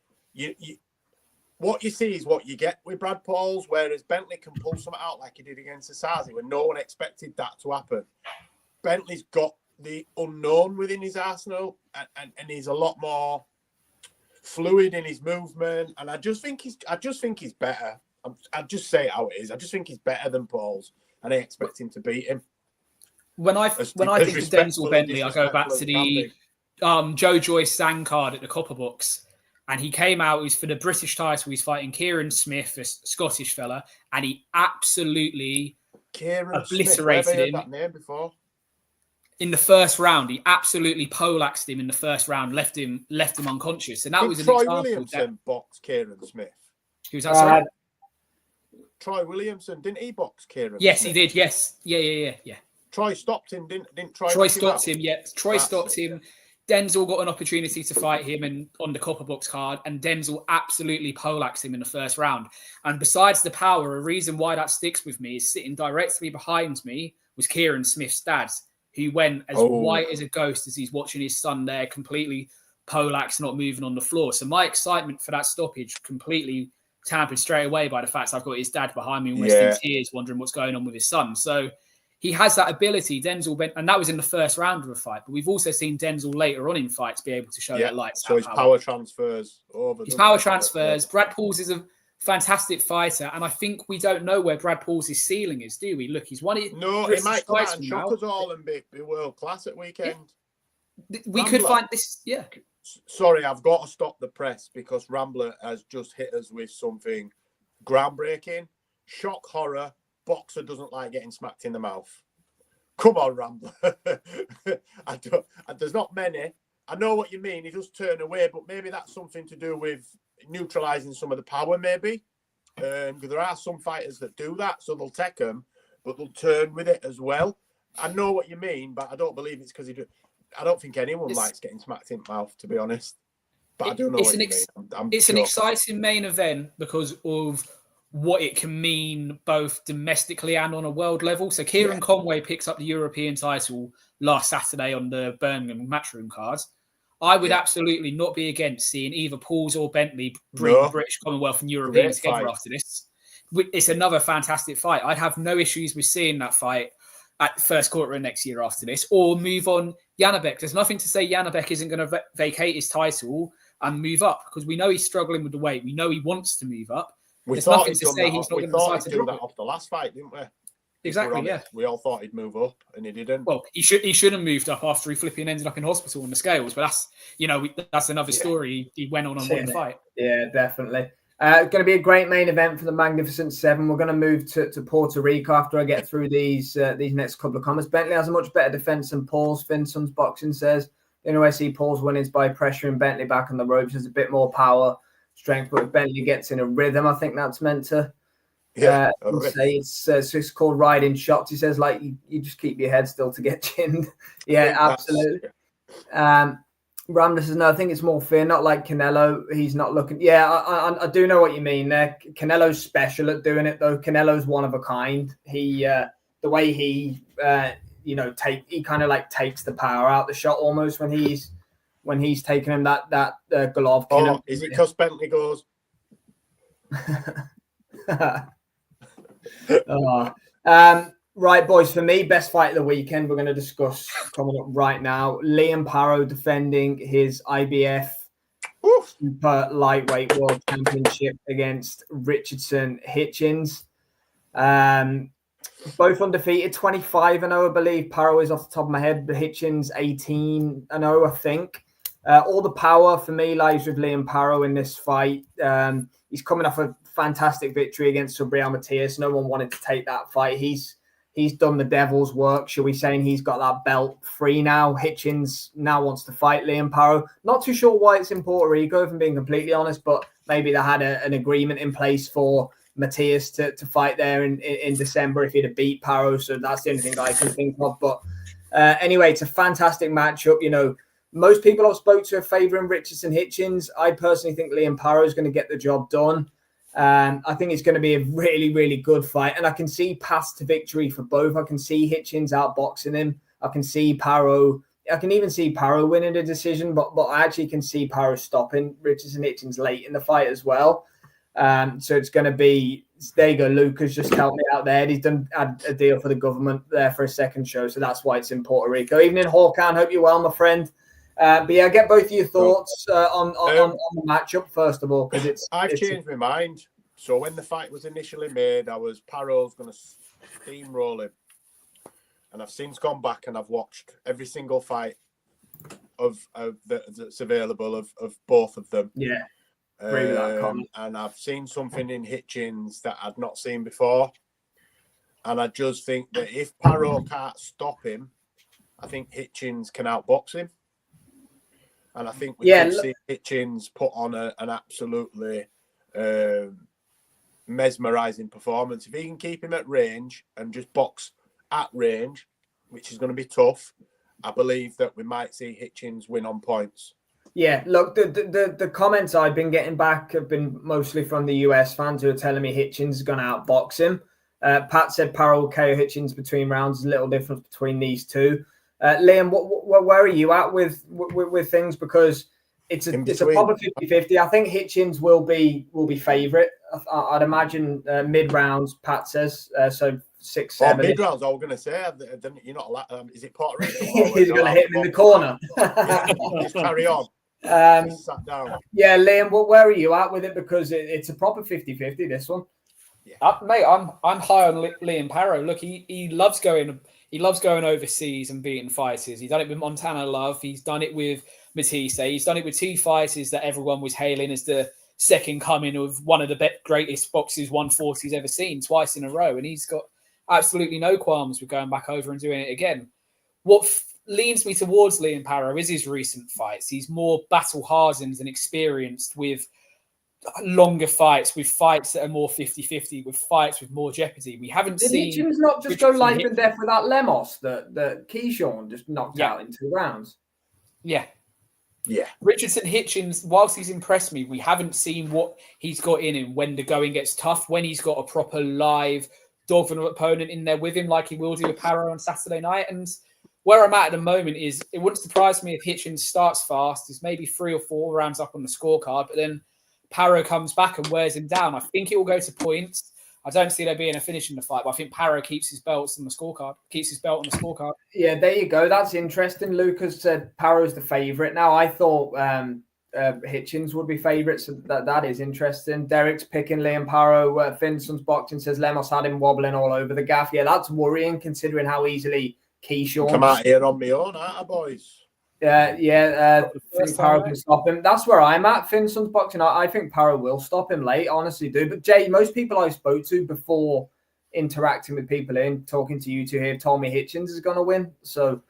[SPEAKER 3] what you see is what you get with Brad Pauls, whereas Bentley can pull something out like he did against Asazi when no one expected that to happen. Bentley's got the unknown within his arsenal, and he's a lot more fluid in his movement. And I just think he's better. I'll just say it how it is. I just think he's better than Pauls, and I expect him to beat him.
[SPEAKER 2] When I think of Denzel Bentley, I go back to the Joe Joyce Sang card at the Copper Box. And he came out, he was for the British title, he's fighting Kieran Smith, a Scottish fella, and he absolutely obliterated him.
[SPEAKER 3] That name before.
[SPEAKER 2] In the first round. He absolutely poleaxed him in the first round, left him unconscious. And that was an
[SPEAKER 3] Troy
[SPEAKER 2] example.
[SPEAKER 3] Williamson boxed Kieran Smith.
[SPEAKER 2] Who's that, sorry?
[SPEAKER 3] Troy Williamson, didn't he box Kieran
[SPEAKER 2] Yes,
[SPEAKER 3] Smith?
[SPEAKER 2] He did, yes. Yeah.
[SPEAKER 3] Troy stopped him, didn't Troy?
[SPEAKER 2] Troy stopped him, yeah. Troy stopped him. Denzel got an opportunity to fight him on the Copper Box card, and Denzel absolutely poleaxed him in the first round. And besides the power, a reason why that sticks with me is sitting directly behind me was Kieran Smith's dad, who went as white as a ghost as he's watching his son there completely Polak's not moving on the floor. So my excitement for that stoppage completely tampered straight away by the fact I've got his dad behind me almost in tears, wondering what's going on with his son. So he has that ability, Denzel Bentley, and that was in the first round of a fight. But we've also seen Denzel later on in fights be able to show that lights.
[SPEAKER 3] So his power transfers over.
[SPEAKER 2] His power transfers. Brad Pauls is a fantastic fighter, and I think we don't know where Brad Pauls' ceiling is, do we? Look, he's one of
[SPEAKER 3] No, he might come out and shock us all and be world class at weekend.
[SPEAKER 2] Yeah. We could find this,
[SPEAKER 3] Sorry, I've got to stop the press because Rambler has just hit us with something groundbreaking. Shock horror. Boxer doesn't like getting smacked in the mouth. Come on, Rambler. There's not many. I know what you mean. He does turn away, but maybe that's something to do with neutralizing some of the power, maybe. Because there are some fighters that do that, so they'll take them, but they'll turn with it as well. I know what you mean, but I don't believe it's because I don't think anyone likes getting smacked in the mouth, to be honest. But I do know what you mean.
[SPEAKER 2] It's an exciting main event because of what it can mean both domestically and on a world level. So Kieran Conway picks up the European title last Saturday on the Birmingham Matchroom cards. I would absolutely not be against seeing either Pauls or Bentley bring British, Commonwealth and European together after this. It's another fantastic fight. I'd have no issues with seeing that fight at the first quarter of next year after this, or move on Janabek. There's nothing to say Janabek isn't going to vacate his title and move up, because we know he's struggling with the weight. We know he wants to move up. There's nothing to say he's not going to decide to do that
[SPEAKER 3] off the last fight, didn't we?
[SPEAKER 2] Exactly, yeah.
[SPEAKER 3] We all thought he'd move up, and he didn't.
[SPEAKER 2] Well, he should have moved up after he flipping ended up in hospital on the scales, but that's another story. He went on and won the fight.
[SPEAKER 1] Yeah, definitely. Going to be a great main event for the Magnificent Seven. We're going to move to Puerto Rico after I get through these next couple of comments. Bentley has a much better defense than Pauls. Finson's Boxing says. The only way I see Pauls win is by pressuring Bentley back on the ropes. There's a bit more power, strength, but if Bentley gets in a rhythm, I think that's meant to say it's called riding shots. He says, like, you just keep your head still to get chinned. Yeah, absolutely. Ramda says, no, I think it's more fear, not like Canelo. He's not looking. Yeah, I do know what you mean there. Canelo's special at doing it, though. Canelo's one of a kind. He, the way he, he kind of like takes the power out the shot almost when he's taking him that Golovkin.
[SPEAKER 3] Oh, is it because Bentley goes?
[SPEAKER 1] Right, boys, for me, best fight of the weekend we're going to discuss coming up right now. Liam Parrow defending his IBF Super Lightweight World Championship against Richardson Hitchens. Both undefeated, 25-0, I believe. Parrow is off the top of my head, but Hitchens 18-0, I think. All the power for me lies with Liam Parrow in this fight. He's coming off a fantastic victory against Subriel Matias. No one wanted to take that fight. He's done the devil's work, shall we say, and he's got that belt free now. Hitchens now wants to fight Liam Parrow. Not too sure why it's in Puerto Rico, if I'm being completely honest, but maybe they had an agreement in place for Matias to fight there in December if he'd have beat Parrow. So that's the only thing I can think of. But anyway, it's a fantastic matchup. Most people I've spoke to are favouring Richardson Hitchens. I personally think Liam Parrow is going to get the job done. I think it's going to be a really, really good fight. And I can see paths to victory for both. I can see Hitchens outboxing him. I can see Parrow. I can even see Parrow winning a decision, but I actually can see Parrow stopping Richardson Hitchens late in the fight as well. So it's going to be, there you go, Lucas just helped me out there. He's done a deal for the government there for a second show. So that's why it's in Puerto Rico. Evening, Hawkan. Hope you're well, my friend. But yeah, get both of your thoughts on the matchup first of all, because
[SPEAKER 3] I've changed my mind. So when the fight was initially made, Parrow's going to steamroll him, and I've since gone back and I've watched every single fight that's available of both of them.
[SPEAKER 1] Yeah, agree with that comment.
[SPEAKER 3] And I've seen something in Hitchens that I'd not seen before, and I just think that if Parrow can't stop him, I think Hitchens can outbox him. And I think we could see Hitchens put on an absolutely mesmerising performance. If he can keep him at range and just box at range, which is going to be tough, I believe that we might see Hitchens win on points.
[SPEAKER 1] Yeah, look, the comments I've been getting back have been mostly from the US fans who are telling me Hitchens is going to outbox him. Pat said Parrow will KO Hitchens between rounds. There's a little difference between these two. Liam, where are you at with things? Because it's a proper 50-50. I think Hitchens will be favourite. I'd imagine mid rounds. Pat says so 6-7.
[SPEAKER 3] Mid rounds. I was going to say, you're not allowed. Is it Puerto Rico?
[SPEAKER 1] He's going to hit him in the corner.
[SPEAKER 3] Just carry on. Sat down.
[SPEAKER 1] Yeah, Liam, where are you at with it? Because it's a proper 50-50, this one.
[SPEAKER 2] Yeah. Mate, I'm high on Liam Parrow. Look, he loves going overseas and beating fighters. He's done it with Montana Love. He's done it with Matisse. He's done it with two fighters that everyone was hailing as the second coming of one of the greatest boxers 140's ever seen, twice in a row. And he's got absolutely no qualms with going back over and doing it again. What leans me towards Liam Parrow is his recent fights. He's more battle-hardened and experienced with longer fights, with fights that are more 50-50, with fights with more jeopardy. We haven't seen...
[SPEAKER 1] Did Hitchens not just go life and death with that Lemos that Keyshawn just knocked out in 2 rounds?
[SPEAKER 2] Yeah.
[SPEAKER 3] Yeah.
[SPEAKER 2] Richardson Hitchens, whilst he's impressed me, we haven't seen what he's got in him when the going gets tough, when he's got a proper live dog of an opponent in there with him, like he will do with Parrow on Saturday night. And where I'm at the moment is it wouldn't surprise me if Hitchens starts fast. There's maybe 3 or 4 rounds up on the scorecard, but then Parrow comes back and wears him down. I think it will go to points. I don't see there being a finish in the fight, but I think Parrow keeps his belt on the scorecard. Yeah,
[SPEAKER 1] there you go. That's interesting. Lucas said Parrow's the favourite. Now, I thought Hitchens would be favourite, so that is interesting. Derek's picking Liam Parrow. Finson's boxing says Lemos had him wobbling all over the gaff. Yeah, that's worrying considering how easily Keyshawn...
[SPEAKER 3] Come out here on my own, aren't I, boys?
[SPEAKER 1] Think Parrow can stop him. That's where I'm at. Finson's boxing. I think Parrow will stop him late, honestly do. But Jay, most people I spoke to before interacting with people in talking to you two here told me Hitchens is going to win. So,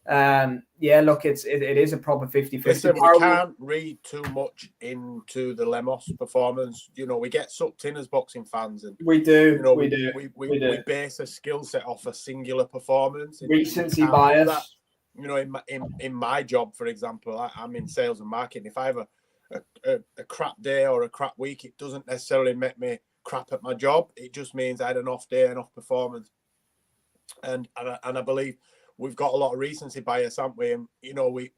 [SPEAKER 1] look, it is a proper 50-50.
[SPEAKER 3] Listen, we can't read too much into the Lemos performance. You know, we get sucked in as boxing fans, and
[SPEAKER 1] we do.
[SPEAKER 3] You know, we base a skill set off a singular performance.
[SPEAKER 1] Recency bias.
[SPEAKER 3] You know, in my job, for example, I'm in sales and marketing. If I have a crap day or a crap week, it doesn't necessarily make me crap at my job. It just means I had an off day, an off performance. And I believe we've got a lot of recency bias, haven't we? And, you know, we're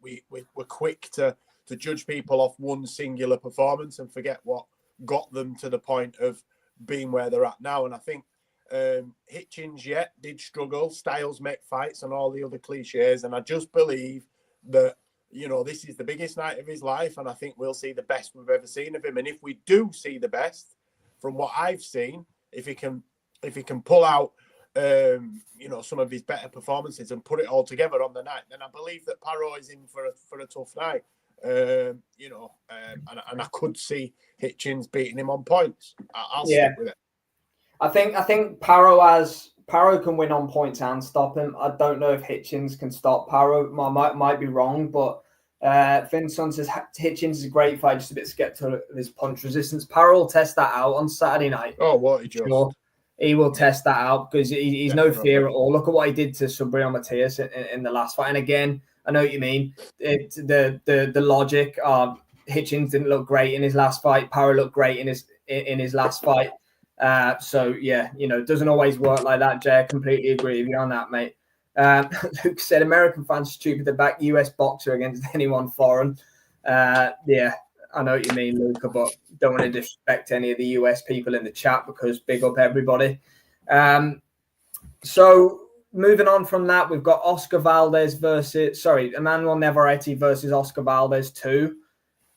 [SPEAKER 3] quick to judge people off one singular performance and forget what got them to the point of being where they're at now. And I think Hitchens did struggle. Styles make fights and all the other cliches, and I just believe that, you know, this is the biggest night of his life, and I think we'll see the best we've ever seen of him. And if we do see the best from what I've seen, if he can pull out you know, some of his better performances and put it all together on the night, then I believe that Parrow is in for a tough night. You know, and I could see Hitchens beating him on points. I'll stick with it.
[SPEAKER 1] I think Parrow can win on points and stop him. I don't know if Hitchens can stop Parrow. Might be wrong, but Finson says Hitchens is a great fight, just a bit skeptical of his punch resistance. Parrow will test that out on Saturday night.
[SPEAKER 3] Oh, what he just...
[SPEAKER 1] Sure. He will test that out because he's no fear at all. Look at what he did to Subriel Matias in the last fight. And again, I know what you mean. The logic. Hitchens didn't look great in his last fight. Parrow looked great in his last fight. So yeah, you know, it doesn't always work like that, Jay. I completely agree with you on that, mate. Luke said American fans stupid to back US boxer against anyone foreign. Yeah, I know what you mean, Luca, but don't want to disrespect any of the US people in the chat because big up everybody. So moving on from that, we've got Emmanuel Navarrete versus Oscar Valdez 2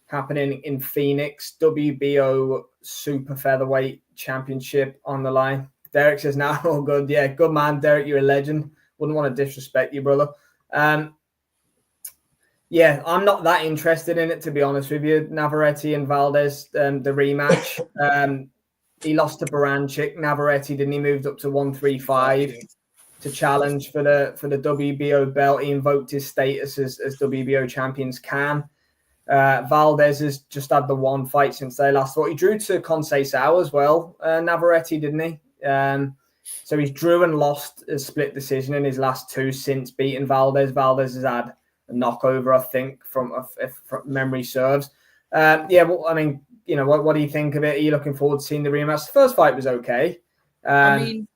[SPEAKER 1] happening in Phoenix. WBO Super Featherweight Championship on the line. Derek says, now all good. Yeah, good man, Derek. You're a legend. Wouldn't want to disrespect you, brother. Yeah, I'm not that interested in it, to be honest with you. Navarrete and Valdez, the rematch. He lost to Baranchik. Navarrete, didn't he? Moved up to 135 to challenge for the WBO belt. He invoked his status as WBO champions can. Valdez has just had the one fight since they last fought. He drew to Conceição as well, Navarrete, didn't he? So he's drew and lost a split decision in his last 2 since beating Valdez. Valdez has had a knockover, I think, if memory serves. Yeah, well, I mean, you know, what do you think of it? Are you looking forward to seeing the rematch? The first fight was okay.
[SPEAKER 2] I mean,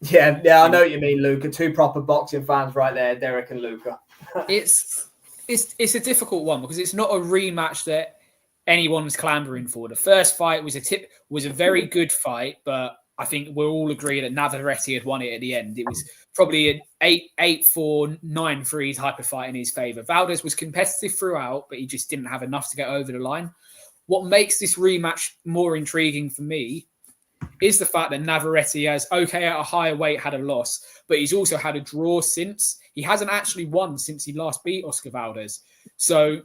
[SPEAKER 1] yeah, I know what you mean, Luca. 2 proper boxing fans right there, Derek and Luca.
[SPEAKER 2] It's it's a difficult one because it's not a rematch that anyone's clambering for. The first fight was a very good fight, but I think we'll all agree that Navarrete had won it at the end. It was probably an 8-4, 9-3 type of fight in his favour. Valdez was competitive throughout, but he just didn't have enough to get over the line. What makes this rematch more intriguing for me is the fact that Navarrete has, okay, at a higher weight, had a loss, but he's also had a draw since. He hasn't actually won since he last beat Oscar Valdez. So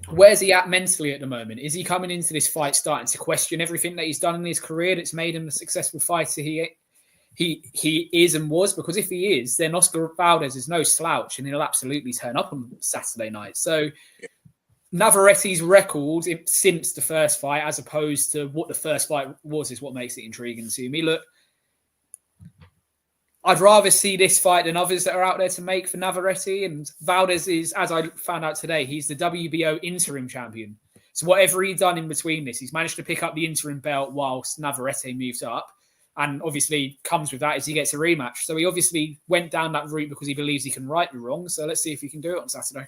[SPEAKER 2] where's he at mentally at the moment? Is he coming into this fight starting to question everything that he's done in his career that's made him the successful fighter he is and was? Because if he is, then Oscar Valdez is no slouch and he'll absolutely turn up on Saturday night. So Navarrete's record since the first fight, as opposed to what the first fight was, is what makes it intriguing to me. Look, I'd rather see this fight than others that are out there to make for Navarrete. And Valdez is, as I found out today, he's the WBO interim champion. So whatever he's done in between this, he's managed to pick up the interim belt whilst Navarrete moves up. And obviously comes with that is he gets a rematch. So he obviously went down that route because he believes he can right the wrong. So let's see if he can do it on Saturday.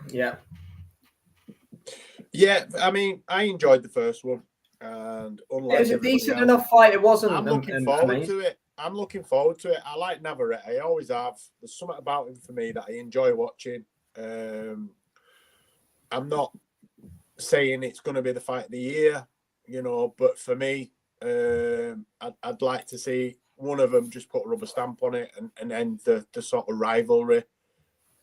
[SPEAKER 1] Yeah.
[SPEAKER 3] Yeah, I mean, I enjoyed the first one. And unlike
[SPEAKER 1] it was a decent enough fight. It wasn't.
[SPEAKER 3] I'm looking forward to it. I like Navarrete. I always have. There's something about him for me that I enjoy watching. I'm not saying it's going to be the fight of the year, but for me, I'd like to see one of them just put a rubber stamp on it and end the sort of rivalry,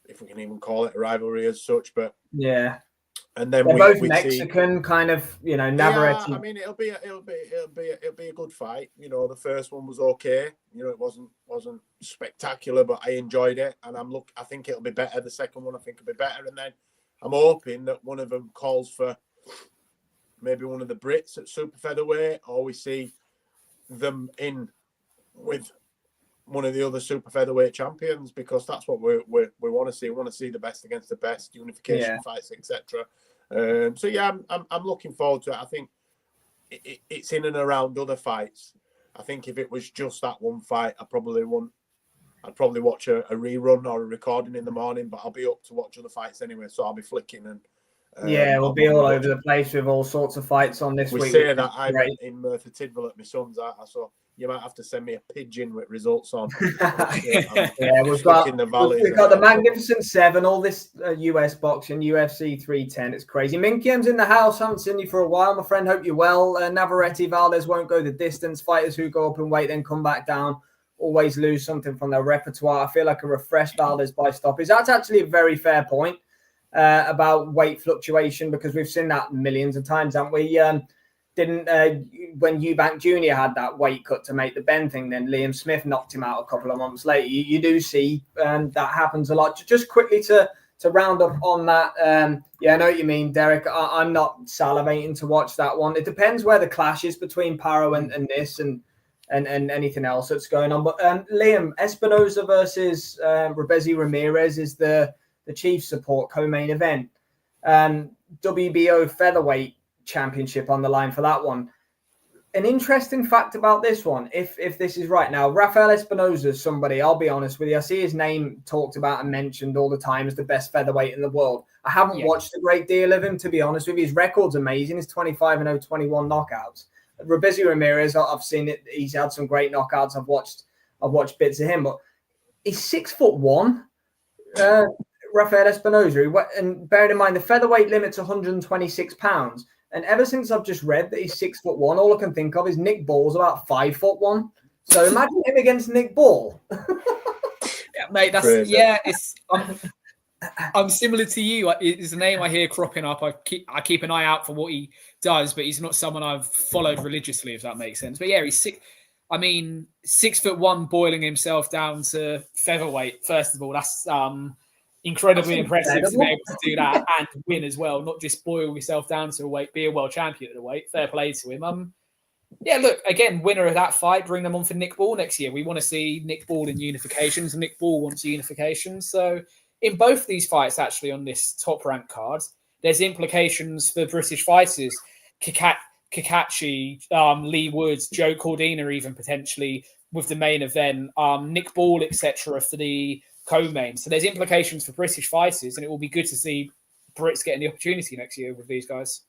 [SPEAKER 3] if we can even call it a rivalry as such. But
[SPEAKER 1] yeah.
[SPEAKER 3] And then
[SPEAKER 1] they're both Mexican, see, kind of, Navarrete.
[SPEAKER 3] Yeah, I mean, it'll be a good fight. The first one was okay. It wasn't spectacular, but I enjoyed it, and I think it'll be better. The second one, I think, will be better, and then I'm hoping that one of them calls for maybe one of the Brits at super featherweight, or we see them in with one of the other super featherweight champions, because that's what we want to see. We want to see the best against the best, unification fights, etc. So yeah, I'm looking forward to it. I think it's in and around other fights. I think if it was just that one fight, I'd probably watch a rerun or a recording in the morning, but I'll be up to watch other fights anyway. So I'll be flicking and
[SPEAKER 1] we'll be all over the place with all sorts of fights on this week.
[SPEAKER 3] We say that I'm in Merthyr Tydfil at my son's, so you might have to send me a pigeon with results on.
[SPEAKER 1] We've got the Magnificent Seven, all this US boxing, UFC 310. It's crazy. Minkiem's in the house. Haven't seen you for a while, my friend. Hope you're well. Navarrete, Valdez won't go the distance. Fighters who go up in weight then come back down always lose something from their repertoire. I feel like a refreshed Valdez by stoppage. That's actually a very fair point about weight fluctuation, because we've seen that millions of times, haven't we? When Eubank Jr. had that weight cut to make the Ben thing, then Liam Smith knocked him out a couple of months later. You do see that happens a lot. Just quickly to round up on that, I know what you mean, Derek. I'm not salivating to watch that one. It depends where the clash is between Paro and this and anything else that's going on. But Liam, Espinoza versus Rebezi Ramirez is the Chiefs support co-main event. WBO featherweight championship on the line for that one. An interesting fact about this one, if this is right now, Rafael Espinoza is somebody, I'll be honest with you, I see his name talked about and mentioned all the time as the best featherweight in the world. I haven't watched a great deal of him, to be honest with you. His record's amazing. He's 25-0, 21 knockouts. Rebezi Ramirez, I've seen it. He's had some great knockouts. I've watched bits of him, but he's 6'1". Rafael Espinoza, and bearing in mind the featherweight limit's 126 pounds. And ever since I've just read that he's 6'1", all I can think of is Nick Ball's about 5'1". So imagine him against Nick Ball.
[SPEAKER 2] Yeah, mate, that's crazy. I'm similar to you. It's a name I hear cropping up. I keep an eye out for what he does, but he's not someone I've followed religiously, if that makes sense. But yeah, he's 6'1", boiling himself down to featherweight. First of all, that's incredibly impressive to be able to do that and win as well. Not just boil yourself down to a weight, be a world champion at the weight. Fair play to him. Look, again, winner of that fight, bring them on for Nick Ball next year. We want to see Nick Ball in unifications, and Nick Ball wants unifications. So in both these fights, actually, on this top-ranked card, there's implications for British fighters. Kakachi, Lee Woods, Joe Cordina, even potentially with the main event, Nick Ball, etc. for the co-main. So there's implications for British fighters, and it will be good to see Brits getting the opportunity next year with these guys.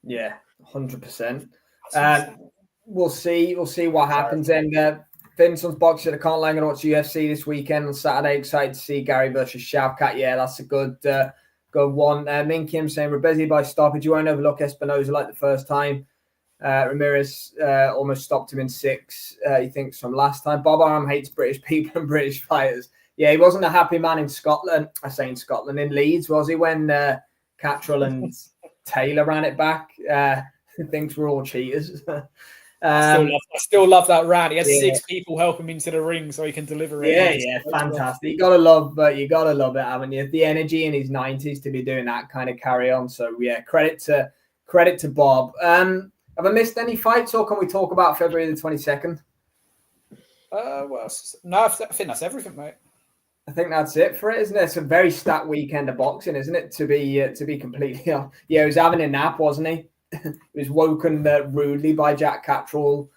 [SPEAKER 1] Yeah, 100%. We'll see what happens. And Vincent's boxing. I can't lie, I'm going to watch UFC this weekend on Saturday. Excited to see Gary versus Shavkat. Yeah, that's a good one. Min Kim saying, Rebezi by stoppage. You won't overlook Espinoza like the first time. Ramirez almost stopped him in 6. He thinks from last time. Bob Arum hates British people and British fighters. Yeah, he wasn't a happy man in Scotland. I say in Scotland, in Leeds, was he, when Cattrall and Taylor ran it back? Thinks we're all cheaters.
[SPEAKER 2] I still love that rant. He had 6 people help him into the ring so he can deliver it.
[SPEAKER 1] Yeah, fantastic. You gotta love it, haven't you? The energy in his 90s to be doing that kind of carry on. So yeah, credit to Bob. Have I missed any fights, or can we talk about February the 22nd?
[SPEAKER 2] No, I think that's everything, mate.
[SPEAKER 1] I think that's it for it, isn't it? It's a very stat weekend of boxing, isn't it? To be completely, yeah, he was having a nap, wasn't he? He was woken rudely by Jack Cattrall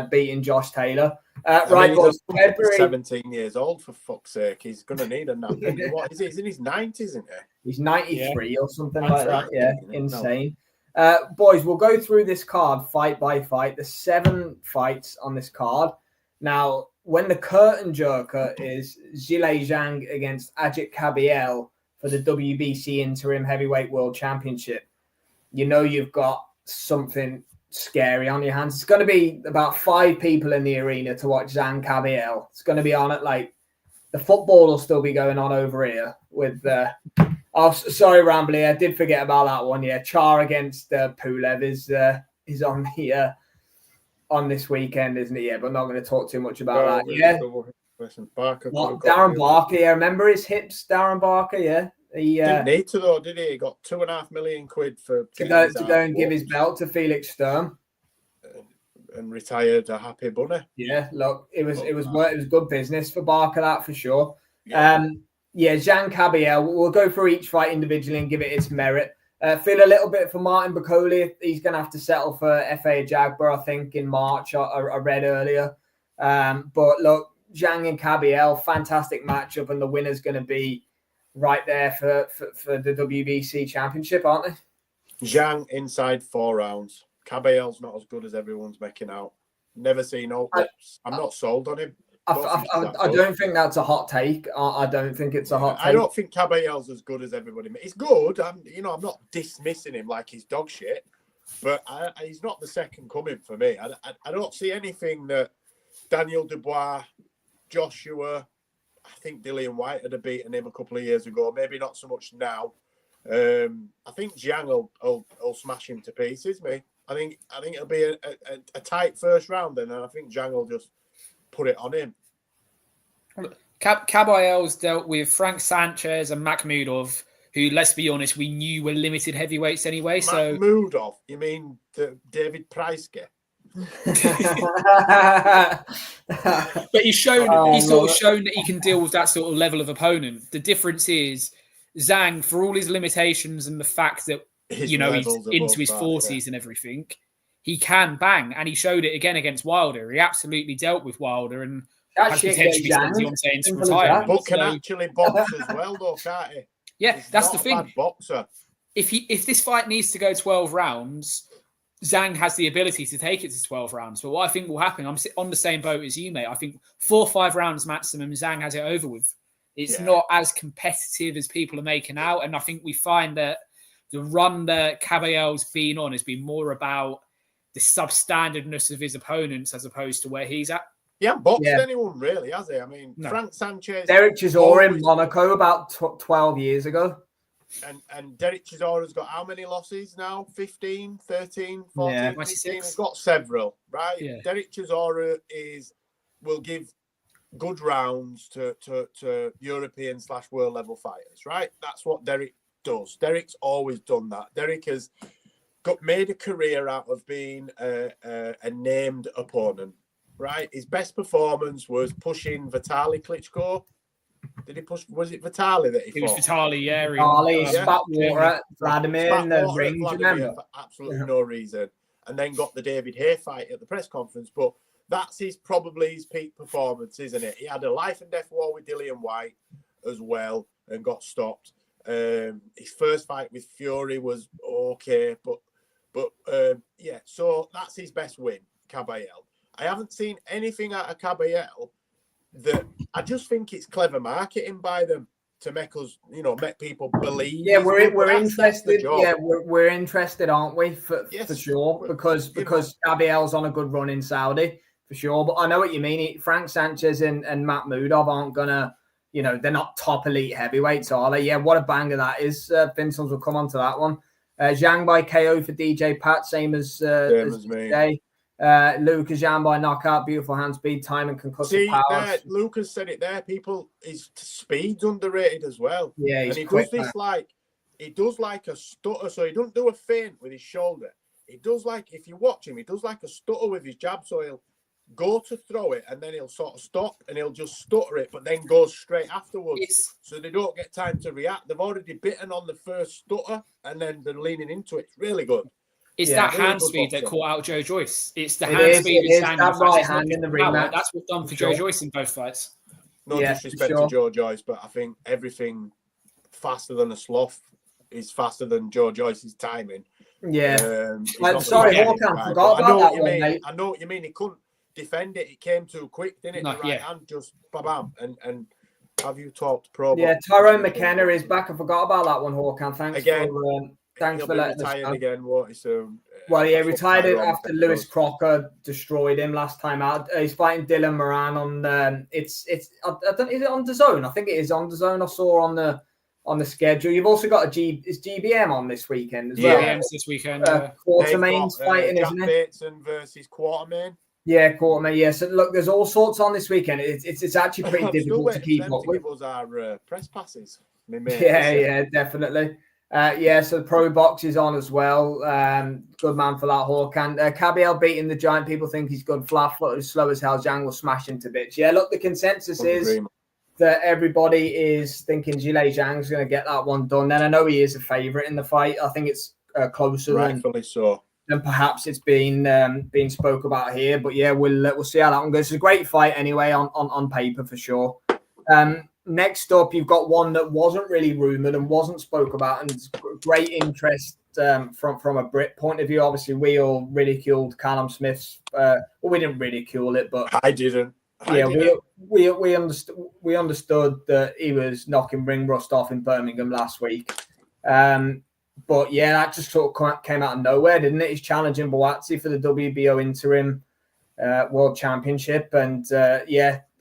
[SPEAKER 1] beating Josh Taylor. Right, boys.
[SPEAKER 3] February 17 years old, for fuck's sake. He's going to need a nap. What is it? He's in his 90s, isn't he?
[SPEAKER 1] He's 93 or something like that. Yeah, insane. Boys, we'll go through this card fight by fight. There's 7 fights on this card. Now, when the curtain jerker is Zhilei Zhang against Ajit Kabiel for the WBC Interim Heavyweight World Championship, you know you've got something scary on your hands. It's going to be about 5 people in the arena to watch Zhang Kabiel. It's going to be on it like the football will still be going on over here with oh, sorry, Rambly. I did forget about that one. Yeah, Char against Pulev is on the on this weekend, isn't it? Yeah, but not going to talk too much about that. Yeah, Darren Barker. Yeah, remember his hips, Darren Barker. Yeah, he
[SPEAKER 3] didn't need to though, did he? He got £2.5 million for
[SPEAKER 1] to go and give his belt to Felix Sturm
[SPEAKER 3] and retired a happy bunny.
[SPEAKER 1] Yeah, look, it was good business for Barker, that for sure. Yeah, Zhang Kabiel. We'll go through each fight individually and give it its merit. Feel a little bit for Martin Bacoli. He's going to have to settle for FA Jagba, I think, in March. I read earlier. But look, Zhang and Kabiel, fantastic matchup, and the winner's going to be right there for the WBC Championship, aren't they?
[SPEAKER 3] Zhang inside 4 rounds. Kabiel's not as good as everyone's making out. Never seen I'm not sold on him.
[SPEAKER 1] I don't think that's a hot take. I don't think it's a hot take.
[SPEAKER 3] I don't think Kabiel's as good as everybody. He's good. I'm not dismissing him like he's dog shit, but he's not the second coming for me. I don't see anything that Daniel Dubois, Joshua, I think Dillian White had beaten him a couple of years ago. Maybe not so much now. I think Zhang will smash him to pieces, mate. I think it'll be a tight first round, and I think Zhang will just put it on him.
[SPEAKER 2] Kabiel's dealt with Frank Sanchez and Makhmudov, who, let's be honest, we knew were limited heavyweights anyway.
[SPEAKER 3] Makhmudov? You mean David Preiske?
[SPEAKER 2] But he's sort of shown that he can deal with that sort of level of opponent. The difference is Zhang, for all his limitations and the fact that he's into his 40s and everything, he can bang, and he showed it again against Wilder. He absolutely dealt with Wilder and has potentially sent Deontay into retirement.
[SPEAKER 3] But can actually box as well, though, can't he?
[SPEAKER 2] Yeah,
[SPEAKER 3] He's
[SPEAKER 2] that's
[SPEAKER 3] not
[SPEAKER 2] the thing.
[SPEAKER 3] A bad boxer.
[SPEAKER 2] If this fight needs to go 12 rounds, Zhang has the ability to take it to 12 rounds. But what I think will happen, I'm on the same boat as you, mate. I think 4 or 5 rounds maximum, Zhang has it over with. It's not as competitive as people are making out. And I think we find that the run that Kabiel's been on has been more about the substandardness of his opponents as opposed to where he's at.
[SPEAKER 3] He hasn't boxed anyone, really, has he? I mean, no. Frank Sanchez...
[SPEAKER 1] Derek Chisora in Monaco about 12 years ago.
[SPEAKER 3] And Derek Chisora's got how many losses now? 15, 13, 14,
[SPEAKER 2] yeah.
[SPEAKER 3] 15? He's got several, right? Yeah. Derek Chisora will give good rounds to European/world level fighters, right? That's what Derek does. Derek's always done that. Derek has made a career out of being a named opponent, right? His best performance was pushing Vitaly Klitschko. Did he push? Was it Vitaly that he fought?
[SPEAKER 2] It was Vitaly, yeah.
[SPEAKER 1] Vitaly spat water at Vladimir in the ring,
[SPEAKER 3] for absolutely no reason. And then got the David Hay fight at the press conference. But that's probably his peak performance, isn't it? He had a life and death war with Dillian White as well and got stopped. His first fight with Fury was okay, but yeah, so that's his best win, Caballel. I haven't seen anything out of Caballel that I just think it's clever marketing by them to make us, make people believe.
[SPEAKER 1] Yeah, we're interested. Yeah, we're interested, aren't we? For sure, because Caballel's on a good run in Saudi for sure. But I know what you mean. Frank Sanchez and Matt Mudov aren't gonna, they're not top elite heavyweights, are they? Yeah, what a banger that is. Vincent will come on to that one. Zhang by KO for DJ Pat, same as me. Today. Lucas Zhang by knockout, beautiful hand speed, time and concussive power.
[SPEAKER 3] Lucas said it there. His speed's underrated as well.
[SPEAKER 1] Yeah,
[SPEAKER 3] and he does this he does like a stutter, so he doesn't do a feint with his shoulder. He does if you watch him, he does like a stutter with his jab. So he'll go to throw it, and then he'll sort of stop, and he'll just stutter it, but then goes straight afterwards. So they don't get time to react. They've already bitten on the first stutter, and then they're leaning into it. It's really good.
[SPEAKER 2] It's that hand speed that caught out Joe Joyce. It's the hand speed.
[SPEAKER 1] It's that right hand in the rematch.
[SPEAKER 2] That's what's done for Joe Joyce in both fights.
[SPEAKER 3] No disrespect to Joe Joyce, but I think everything faster than a sloth is faster than Joe Joyce's timing.
[SPEAKER 1] Yeah. Sorry, Håkan, forgot about that one, mate.
[SPEAKER 3] I know what you mean. He couldn't defend it. It came too quick, didn't it? The right hand just bam. And have you talked pro?
[SPEAKER 1] Yeah, Tyrone McKenna is back. I forgot about that one, Håkan. Thanks for letting us know.
[SPEAKER 3] Again, won't he, soon?
[SPEAKER 1] Well, he retired it after Lewis Crocker destroyed him last time out. He's fighting Dylan Moran on is it on DAZN? I think it is on DAZN. I saw on the schedule. You've also got is GBM on this weekend as well.
[SPEAKER 2] GBM's this weekend.
[SPEAKER 1] Quartermain's fighting, isn't it?
[SPEAKER 3] Bateson versus Quartermain.
[SPEAKER 1] Yeah, Quartermain. Yeah. So look, there's all sorts on this weekend. It's actually pretty difficult to keep up with.
[SPEAKER 3] Give us our press passes.
[SPEAKER 1] Yeah, definitely. So the pro box is on as well. Good man for that, Håkan. Caballel beating the giant. People think he's good. Flat-footed, slow as hell. Zhang will smash into bits. Yeah, look, the consensus is that everybody is thinking Zhilei Zhang's going to get that one done. Then I know he is a favourite in the fight. I think it's closer than perhaps it's been spoke about here. But yeah, we'll see how that one goes. It's a great fight anyway on paper for sure. Next up, you've got one that wasn't really rumoured and wasn't spoke about, and it's great interest from a Brit point of view. Obviously, we all ridiculed Callum Smith's. We didn't ridicule it, but
[SPEAKER 3] I didn't.
[SPEAKER 1] We understood that he was knocking ring rust off in Birmingham last week. But yeah, that just sort of came out of nowhere, didn't it? He's challenging Boazzi for the WBO interim World Championship, and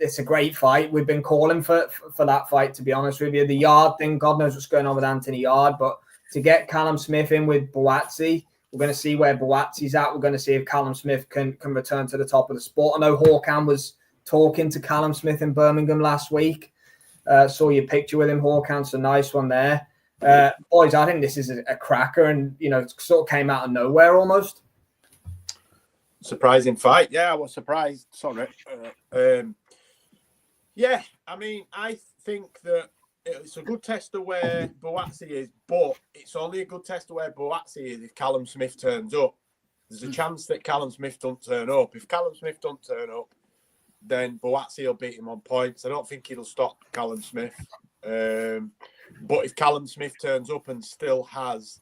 [SPEAKER 1] it's a great fight. We've been calling for that fight, to be honest with you. The Yard thing, God knows what's going on with Anthony Yard, but to get Callum Smith in with Boazzi, we're going to see where Boazzi's at. We're going to see if Callum Smith can return to the top of the sport. I know Håkan was talking to Callum Smith in Birmingham last week. Saw your picture with him, Håkan, so nice one there. Boys, I think this is a cracker, and it sort of came out of nowhere almost.
[SPEAKER 3] Surprising fight. Yeah, I was surprised. Sorry. Yeah, I mean, I think that it's a good test of where Boazzi is, but it's only a good test of where Boazzi is if Callum Smith turns up. There's a chance that Callum Smith don't turn up. If Callum Smith don't turn up, then Boazzi will beat him on points. I don't think he'll stop Callum Smith. But if Callum Smith turns up and still has,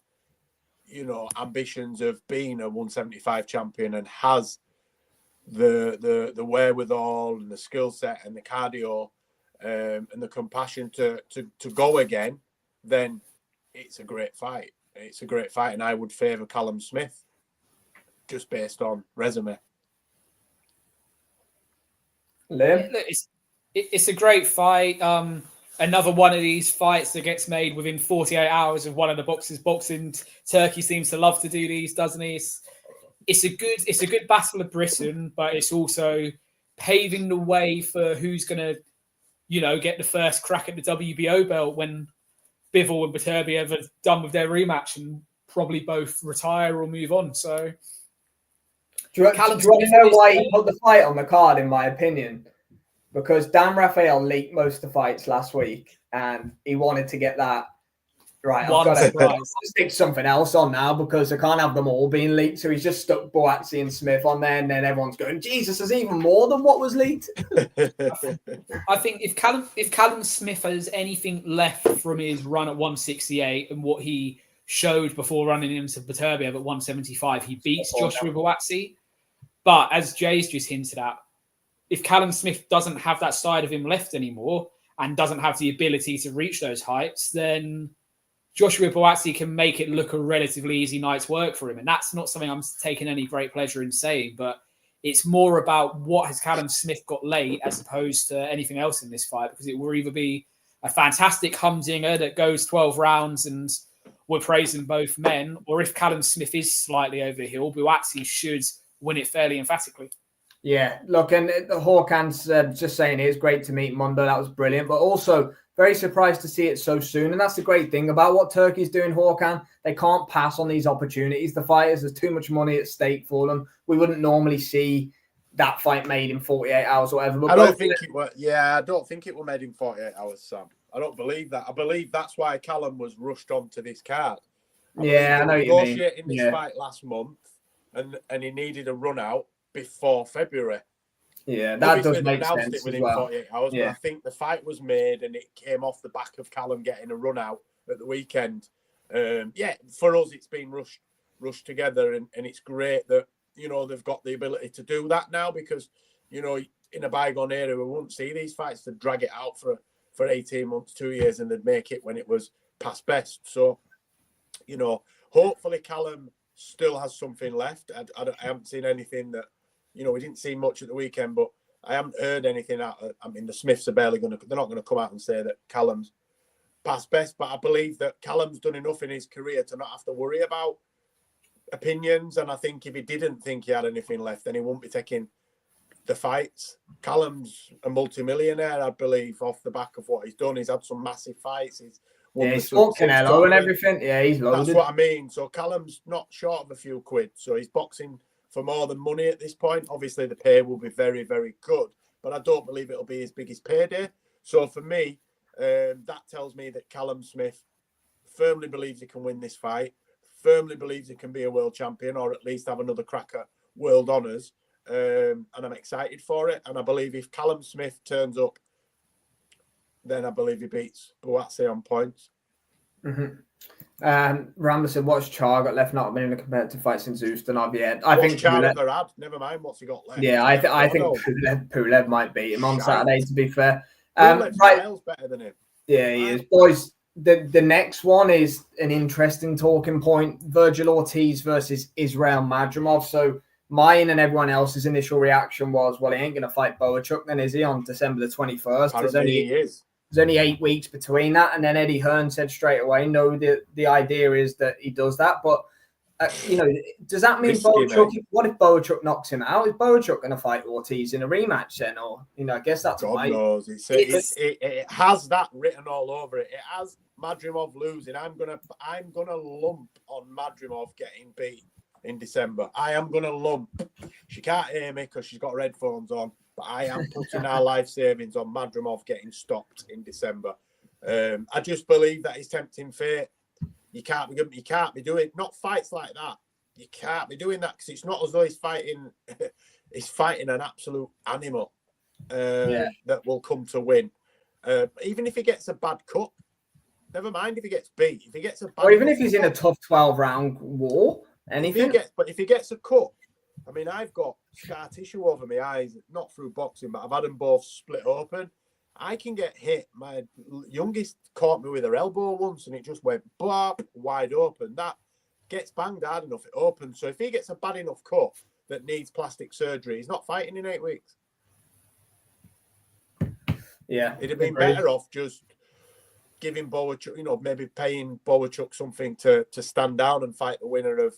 [SPEAKER 3] ambitions of being a 175 champion and has the wherewithal and the skill set and the cardio and the compassion to go again, then it's a great fight. It's a great fight, and I would favour Callum Smith just based on resume.
[SPEAKER 1] Liam?
[SPEAKER 2] It's a great fight. Another one of these fights that gets made within 48 hours of one of the boxes. Boxing Turkey seems to love to do these, doesn't he? It's a good battle of Britain, but it's also paving the way for who's going to, get the first crack at the WBO belt when Bivol and Beterbiev are done with their rematch and probably both retire or move on. So,
[SPEAKER 1] do you want to know why he put the fight on the card? In my opinion, because Dan Rafael leaked most of the fights last week, and he wanted to get that Right,
[SPEAKER 2] One
[SPEAKER 1] I've got to
[SPEAKER 2] surprise.
[SPEAKER 1] stick something else on now because I can't have them all being leaked. So he's just stuck Boatsy and Smith on there, and then everyone's going, Jesus, there's even more than what was leaked.
[SPEAKER 2] I think if Callum Smith has anything left from his run at 168 and what he showed before running into Beterbiev at 175, he beats Joshua Boatsy. But as Jay's just hinted at, if Callum Smith doesn't have that side of him left anymore and doesn't have the ability to reach those heights, then Joshua Boatsy can make it look a relatively easy night's work for him. And that's not something I'm taking any great pleasure in saying, but it's more about what has Callum Smith got late as opposed to anything else in this fight, because it will either be a fantastic humdinger that goes 12 rounds and we're praising both men, or if Callum Smith is slightly over the hill, Boatsy should win it fairly emphatically.
[SPEAKER 1] Yeah, look, and Hawkins just saying it is great to meet Mondo. That was brilliant, but also very surprised to see it so soon. And that's the great thing about what Turkey's doing, Hawkan. They can't pass on these opportunities. The fighters, there's too much money at stake for them. We wouldn't normally see that fight made in 48 hours or whatever. But
[SPEAKER 3] I don't think it were. Yeah, I don't think it were made in 48 hours, Sam. I don't believe that. I believe that's why Callum was rushed onto this card.
[SPEAKER 1] I know what you mean.
[SPEAKER 3] Negotiating this fight last month, and he needed a run out before February.
[SPEAKER 1] Yeah, that
[SPEAKER 3] Obviously,
[SPEAKER 1] does make
[SPEAKER 3] announced
[SPEAKER 1] sense
[SPEAKER 3] it within
[SPEAKER 1] as well.
[SPEAKER 3] 48 hours, but I think the fight was made and it came off the back of Callum getting a run out at the weekend. For us, it's been rushed together, and it's great that, you know, they've got the ability to do that now, because, you know, in a bygone era, we wouldn't see these fights to drag it out for 18 months, 2 years, and they'd make it when it was past best. So, you know, hopefully Callum still has something left. I haven't seen anything that, you know, we didn't see much at the weekend, but I haven't heard anything out. I mean, the Smiths are they're not going to come out and say that Callum's past best, but I believe that Callum's done enough in his career to not have to worry about opinions. And I think if he didn't think he had anything left, then he wouldn't be taking the fights. Callum's a multimillionaire, I believe, off the back of what he's done. He's had some massive fights. He's
[SPEAKER 1] fought Canelo and everything. Yeah, he's loaded.
[SPEAKER 3] That's what I mean. So Callum's not short of a few quid. So he's boxing for more than money at this point. Obviously, the pay will be very, very good, but I don't believe it'll be as big as payday. So for me, that tells me that Callum Smith firmly believes he can win this fight, firmly believes he can be a world champion, or at least have another crack at world honours. And I'm excited for it. And I believe if Callum Smith turns up, then I believe he beats Boatsy on points.
[SPEAKER 1] Mm-hmm. Rambler said, "What's Char got left? Not been in a competitive fight since Houston. I've yet. I think
[SPEAKER 3] Char ever had. Never mind what's he got left.
[SPEAKER 1] Yeah, I think Pulev might beat him on Saturday. To be fair,
[SPEAKER 3] miles better than him.
[SPEAKER 1] Yeah, he is. Boys, the next one is an interesting talking point: Virgil Ortiz versus Israel Madrimov. So mine and everyone else's initial reaction was, well, he ain't going to fight Boachuk, then is he, on December the 21st? There's only 8 weeks between that. And then Eddie Hearn said straight away, no, the idea is that he does that. But, you know, does that mean Boachuk, what if Boachuk knocks him out? Is Boachuk going to fight Ortiz in a rematch then? Or, you know, I guess that's
[SPEAKER 3] God knows. It has that written all over it. It has Madrimov losing. I'm gonna lump on Madrimov getting beat in December. I am going to lump. She can't hear me because she's got her headphones on, but I am putting our life savings on Madrimov getting stopped in December. I just believe that he's tempting fate. You can't be doing not fights like that. You can't be doing that, because it's not as though he's fighting an absolute animal that will come to win. Even if he gets a bad cut, never mind if he gets beat. If he gets a bad
[SPEAKER 1] or even if he's in a tough 12-round war. Anything?
[SPEAKER 3] If he gets a cut, I mean, I've got scar tissue over my eyes, not through boxing, but I've had them both split open. I can get hit. My youngest caught me with her elbow once, and it just went blop, wide open. That gets banged hard enough, it opens. So if he gets a bad enough cut that needs plastic surgery, he's not fighting in 8 weeks.
[SPEAKER 1] Yeah,
[SPEAKER 3] it'd have been better off just giving Boachuk, you know, maybe paying Boachuk something to stand down and fight the winner of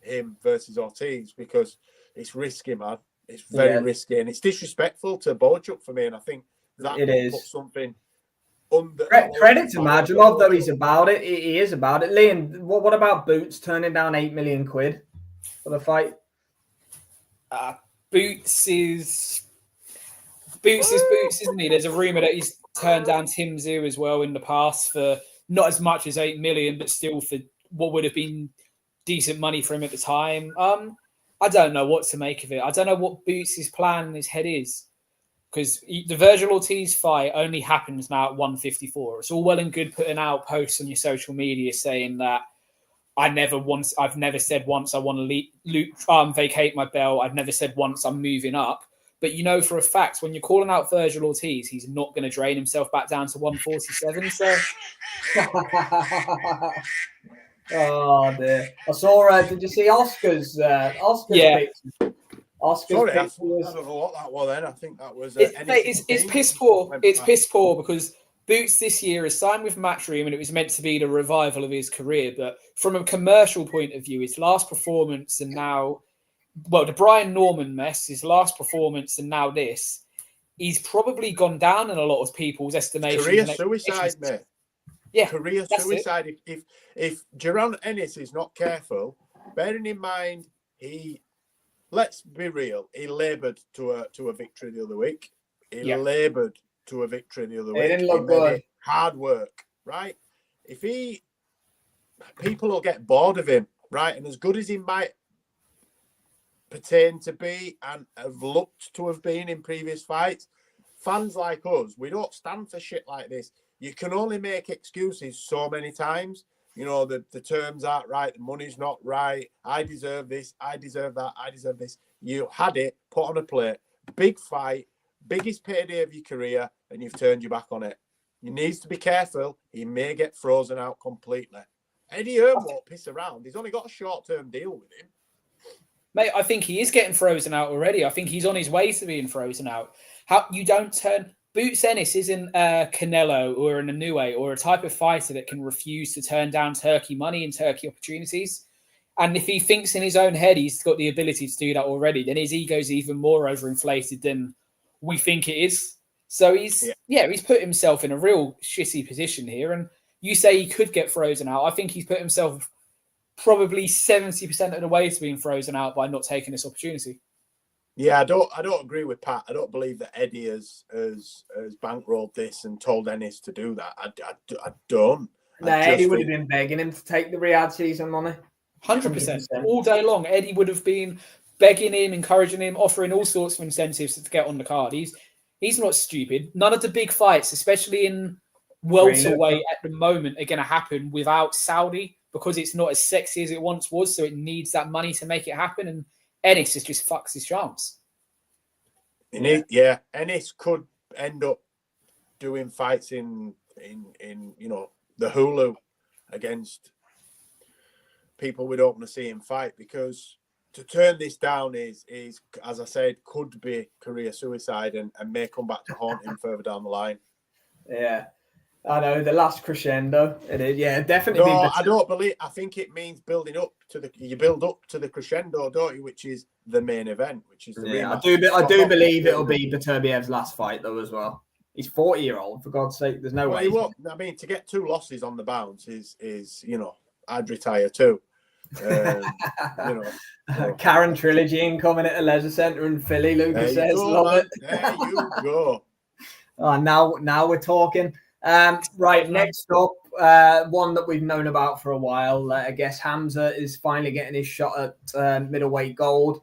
[SPEAKER 3] him versus Ortiz, because it's risky, man. It's very risky, and it's disrespectful to Boachuk for me. And I think that
[SPEAKER 1] it is
[SPEAKER 3] put something under.
[SPEAKER 1] Credit to Madrimov, though. He's about it. He is about it. Liam, what about Boots turning down £8 million for the fight?
[SPEAKER 2] Boots is Boots, isn't he? There's a rumor that he's turned down Tim Zoo as well in the past for not as much as 8 million, but still for what would have been decent money for him at the time. I don't know what to make of it. I don't know what Boots' plan in his head is, because the Virgil Ortiz fight only happens now at 154. It's all well and good putting out posts on your social media saying that I've never said once I want to vacate my belt. I've never said once I'm moving up. But you know for a fact, when you're calling out Virgil Ortiz, he's not going to drain himself back down to 147. So,
[SPEAKER 1] oh dear! I saw. Did you see Oscar's? Picks? Oscar's
[SPEAKER 3] Sorry, I
[SPEAKER 1] picks
[SPEAKER 3] don't know what that was. Then I think that was.
[SPEAKER 2] It's piss poor. It's piss poor because Boots this year has signed with Matchroom, and it was meant to be the revival of his career. But from a commercial point of view, his last performance and now. Well, the Brian Norman mess, his last performance, and now this, he's probably gone down in a lot of people's estimation.
[SPEAKER 3] Career suicide, mate.
[SPEAKER 2] Yeah,
[SPEAKER 3] career suicide. If Jaron Ennis is not careful, bearing in mind let's be real, he laboured to a victory the other week. He laboured to a victory the other week.
[SPEAKER 1] It didn't look good.
[SPEAKER 3] Hard work, right? People will get bored of him, right? And as good as he might pertain to be and have looked to have been in previous fights, fans like us, we don't stand for shit like this. You can only make excuses so many times. You know, the terms aren't right, the money's not right, I deserve this, I deserve that, I deserve this. You had it, put on a plate, big fight, biggest payday of your career, and you've turned your back on it. You need to be careful. He may get frozen out completely. Eddie Hearn won't piss around. He's only got a short-term deal with him.
[SPEAKER 2] Mate, I think he is getting frozen out already. I think he's on his way to being frozen out. How you don't turn... Boots Ennis isn't a Canelo or an Inoue or a type of fighter that can refuse to turn down Turkey money and Turkey opportunities. And if he thinks in his own head he's got the ability to do that already, then his ego's even more overinflated than we think it is. So he's put himself in a real shitty position here. And you say he could get frozen out. I think he's put himself probably 70% of the way to being frozen out by not taking this opportunity.
[SPEAKER 3] Yeah, I don't agree with Pat. I don't believe that Eddie has bankrolled this and told Ennis to do that. I don't.
[SPEAKER 1] No, Eddie would have been begging him to take the Riyadh season money.
[SPEAKER 2] 100%. All day long, Eddie would have been begging him, encouraging him, offering all sorts of incentives to get on the card. He's not stupid. None of the big fights, especially in welterweight at the moment, are going to happen without Saudi, because it's not as sexy as it once was, so it needs that money to make it happen, and Ennis just fucks his chance.
[SPEAKER 3] Ennis could end up doing fights in the Hulu against people we don't want to see him fight, because to turn this down is as I said, could be career suicide and may come back to haunt him further down the line.
[SPEAKER 1] Yeah. I know, the last crescendo. It is, definitely.
[SPEAKER 3] No, I don't believe. I think it means building up to you build up to the crescendo, don't you? Which is the main event, which is the rematch.
[SPEAKER 1] I do believe it'll be Beterbiev's last fight though as well. He's 40-year-old, for God's sake. There's no way.
[SPEAKER 3] He won't. I mean, to get 2 losses on the bounce is I'd retire too.
[SPEAKER 1] Karen trilogy incoming at a leisure centre in Philly. Lucas says, "Love it."
[SPEAKER 3] There you go.
[SPEAKER 1] Now we're talking. Right, next up, one that we've known about for a while. I guess Hamza is finally getting his shot at middleweight gold.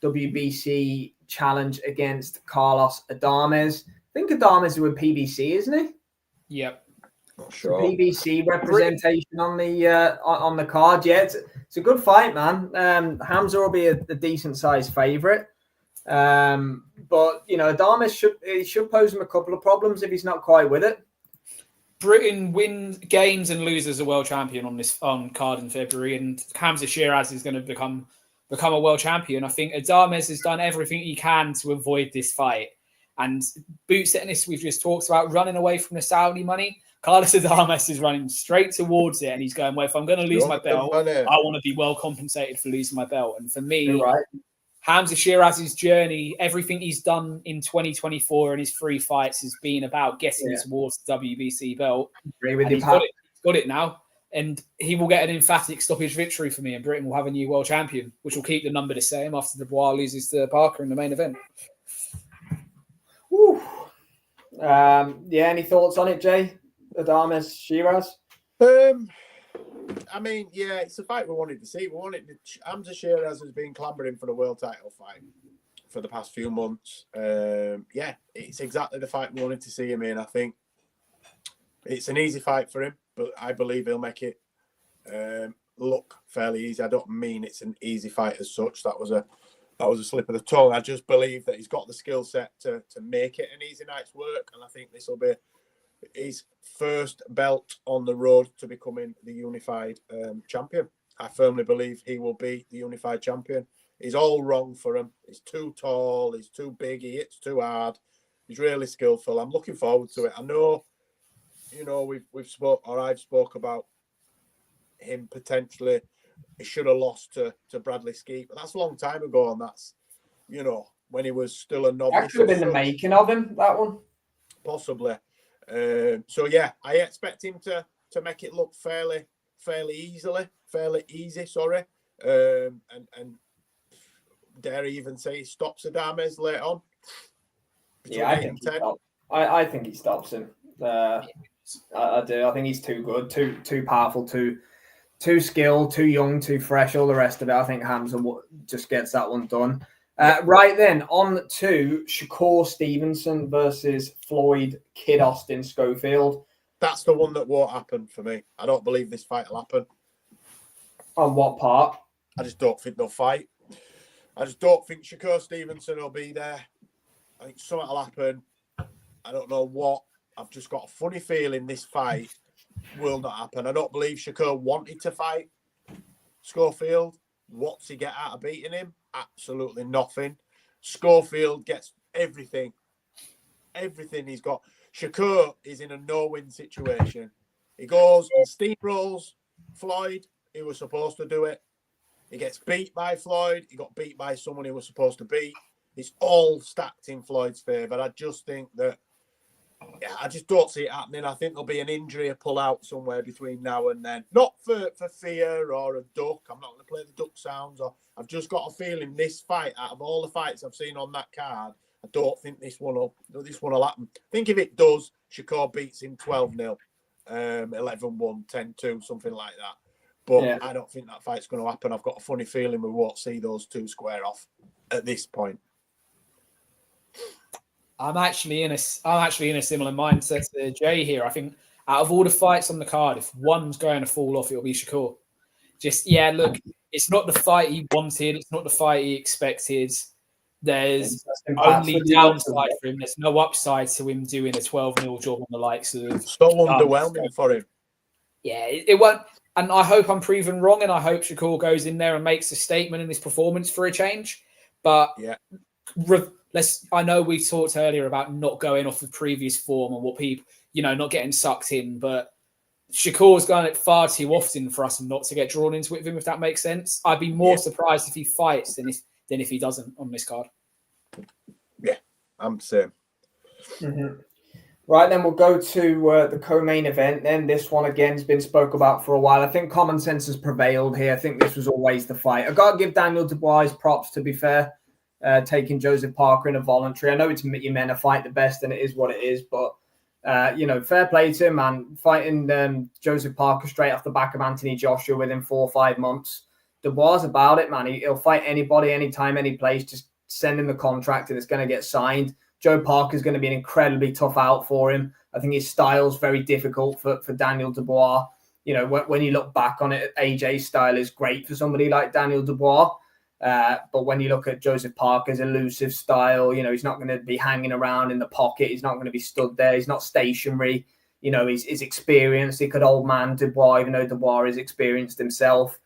[SPEAKER 1] WBC challenge against Carlos Adames. I think Adames is with PBC, isn't he?
[SPEAKER 2] Yep.
[SPEAKER 3] Not sure.
[SPEAKER 1] PBC representation on the card. Yeah, it's a good fight, man. Hamza will be a decent sized favourite. But Adames should pose him a couple of problems if he's not quite with it.
[SPEAKER 2] Britain gains and loses a world champion on this card in February, and Hamza Shiraz is going to become a world champion. I think Adames has done everything he can to avoid this fight. And Boots Ennis, we've just talked about running away from the Saudi money. Carlos Adames is running straight towards it, and he's going, well, if I'm going to lose my belt, I want to be well compensated for losing my belt. And for me, Hamza Shiraz's journey, everything he's done in 2024 and his 3 fights has been about getting towards the WBC belt. He's got it now. And he will get an emphatic stoppage victory for me, and Britain will have a new world champion, which will keep the number the same after Dubois loses to Parker in the main event.
[SPEAKER 1] Woo. Any thoughts on it, Jay? Adames Shiraz?
[SPEAKER 3] I mean, yeah, it's a fight we wanted to see. We wanted Hamza Sheeraz has been clambering for the world title fight for the past few months. Yeah, it's exactly the fight we wanted to see him in. I think it's an easy fight for him, but I believe he'll make it look fairly easy. I don't mean it's an easy fight as such. That was a slip of the tongue. I just believe that he's got the skill set to make it an easy night's work, and I think this will be his first belt on the road to becoming the unified champion. I firmly believe he will be the unified champion. He's all wrong for him. He's too tall. He's too big. He hits too hard. He's really skillful. I'm looking forward to it. I know, I've spoke about him potentially. He should have lost to Bradley Skeet, but that's a long time ago, and that's when he was still a novice.
[SPEAKER 1] That could have been the making of him. That one,
[SPEAKER 3] possibly. So yeah, I expect him to make it look fairly easy. Sorry, and dare I even say he stops Adames later on.
[SPEAKER 1] Yeah, I think he stops him. I do. I think he's too good, too powerful, too skilled, too young, too fresh. All the rest of it, I think Hamza just gets that one done. Right then, on to Shakur Stevenson versus Floyd Kid Austin Schofield.
[SPEAKER 3] That's the one that won't happen for me. I don't believe this fight will happen.
[SPEAKER 1] On what part?
[SPEAKER 3] I just don't think they'll fight. I just don't think Shakur Stevenson will be there. I think something will happen. I don't know what. I've just got a funny feeling this fight will not happen. I don't believe Shakur wanted to fight Schofield. What's he get out of beating him? Absolutely nothing. Schofield gets everything. Everything he's got. Shakur is in a no-win situation. He goes and steamrolls Floyd. He was supposed to do it. He gets beat by Floyd. He got beat by someone he was supposed to beat. It's all stacked in Floyd's favour. I just think that, I just don't see it happening. I think there'll be an injury, a pull-out somewhere between now and then. Not for fear or a duck. I'm not going to play the duck sounds. I've just got a feeling this fight, out of all the fights I've seen on that card, I don't think this one will happen. I think if it does, Shakur beats him 12-0, 11-1, 10-2, something like that. But yeah, I don't think that fight's going to happen. I've got a funny feeling we won't see those two square off at this point.
[SPEAKER 2] I'm actually in a similar mindset to Jay here. I think out of all the fights on the card, if one's going to fall off, it'll be Shakur. Look, it's not the fight he wanted. It's not the fight he expected. There's only downside for him. There's no upside to him doing a 12-0 job on the likes of.
[SPEAKER 3] So underwhelming for him.
[SPEAKER 2] Yeah, it won't. And I hope I'm proven wrong, and I hope Shakur goes in there and makes a statement in his performance for a change. But
[SPEAKER 3] yeah,
[SPEAKER 2] I know we talked earlier about not going off the previous form and what people, not getting sucked in, but Shakur's done it far too often for us not to get drawn into it with him, if that makes sense. I'd be more surprised if he fights than if he doesn't on this card.
[SPEAKER 3] Yeah, I'm the same.
[SPEAKER 1] Mm-hmm. Right, then we'll go to the co-main event. Then this one again has been spoke about for a while. I think common sense has prevailed here. I think this was always the fight. I got to give Daniel Dubois his props, to be fair, taking Joseph Parker in a voluntary. I know it's your men to fight the best, and it is what it is. But fair play to him, man. Fighting Joseph Parker straight off the back of Anthony Joshua within 4 or 5 months. Dubois about it, man. He'll fight anybody, anytime, any place. Just send him the contract, and it's going to get signed. Joe Parker's going to be an incredibly tough out for him. I think his style's very difficult for Daniel Dubois. When you look back on it, AJ's style is great for somebody like Daniel Dubois. But when you look at Joseph Parker's elusive style, he's not going to be hanging around in the pocket. He's not going to be stood there. He's not stationary. He's experienced. He could old man Dubois, even though Dubois is experienced himself.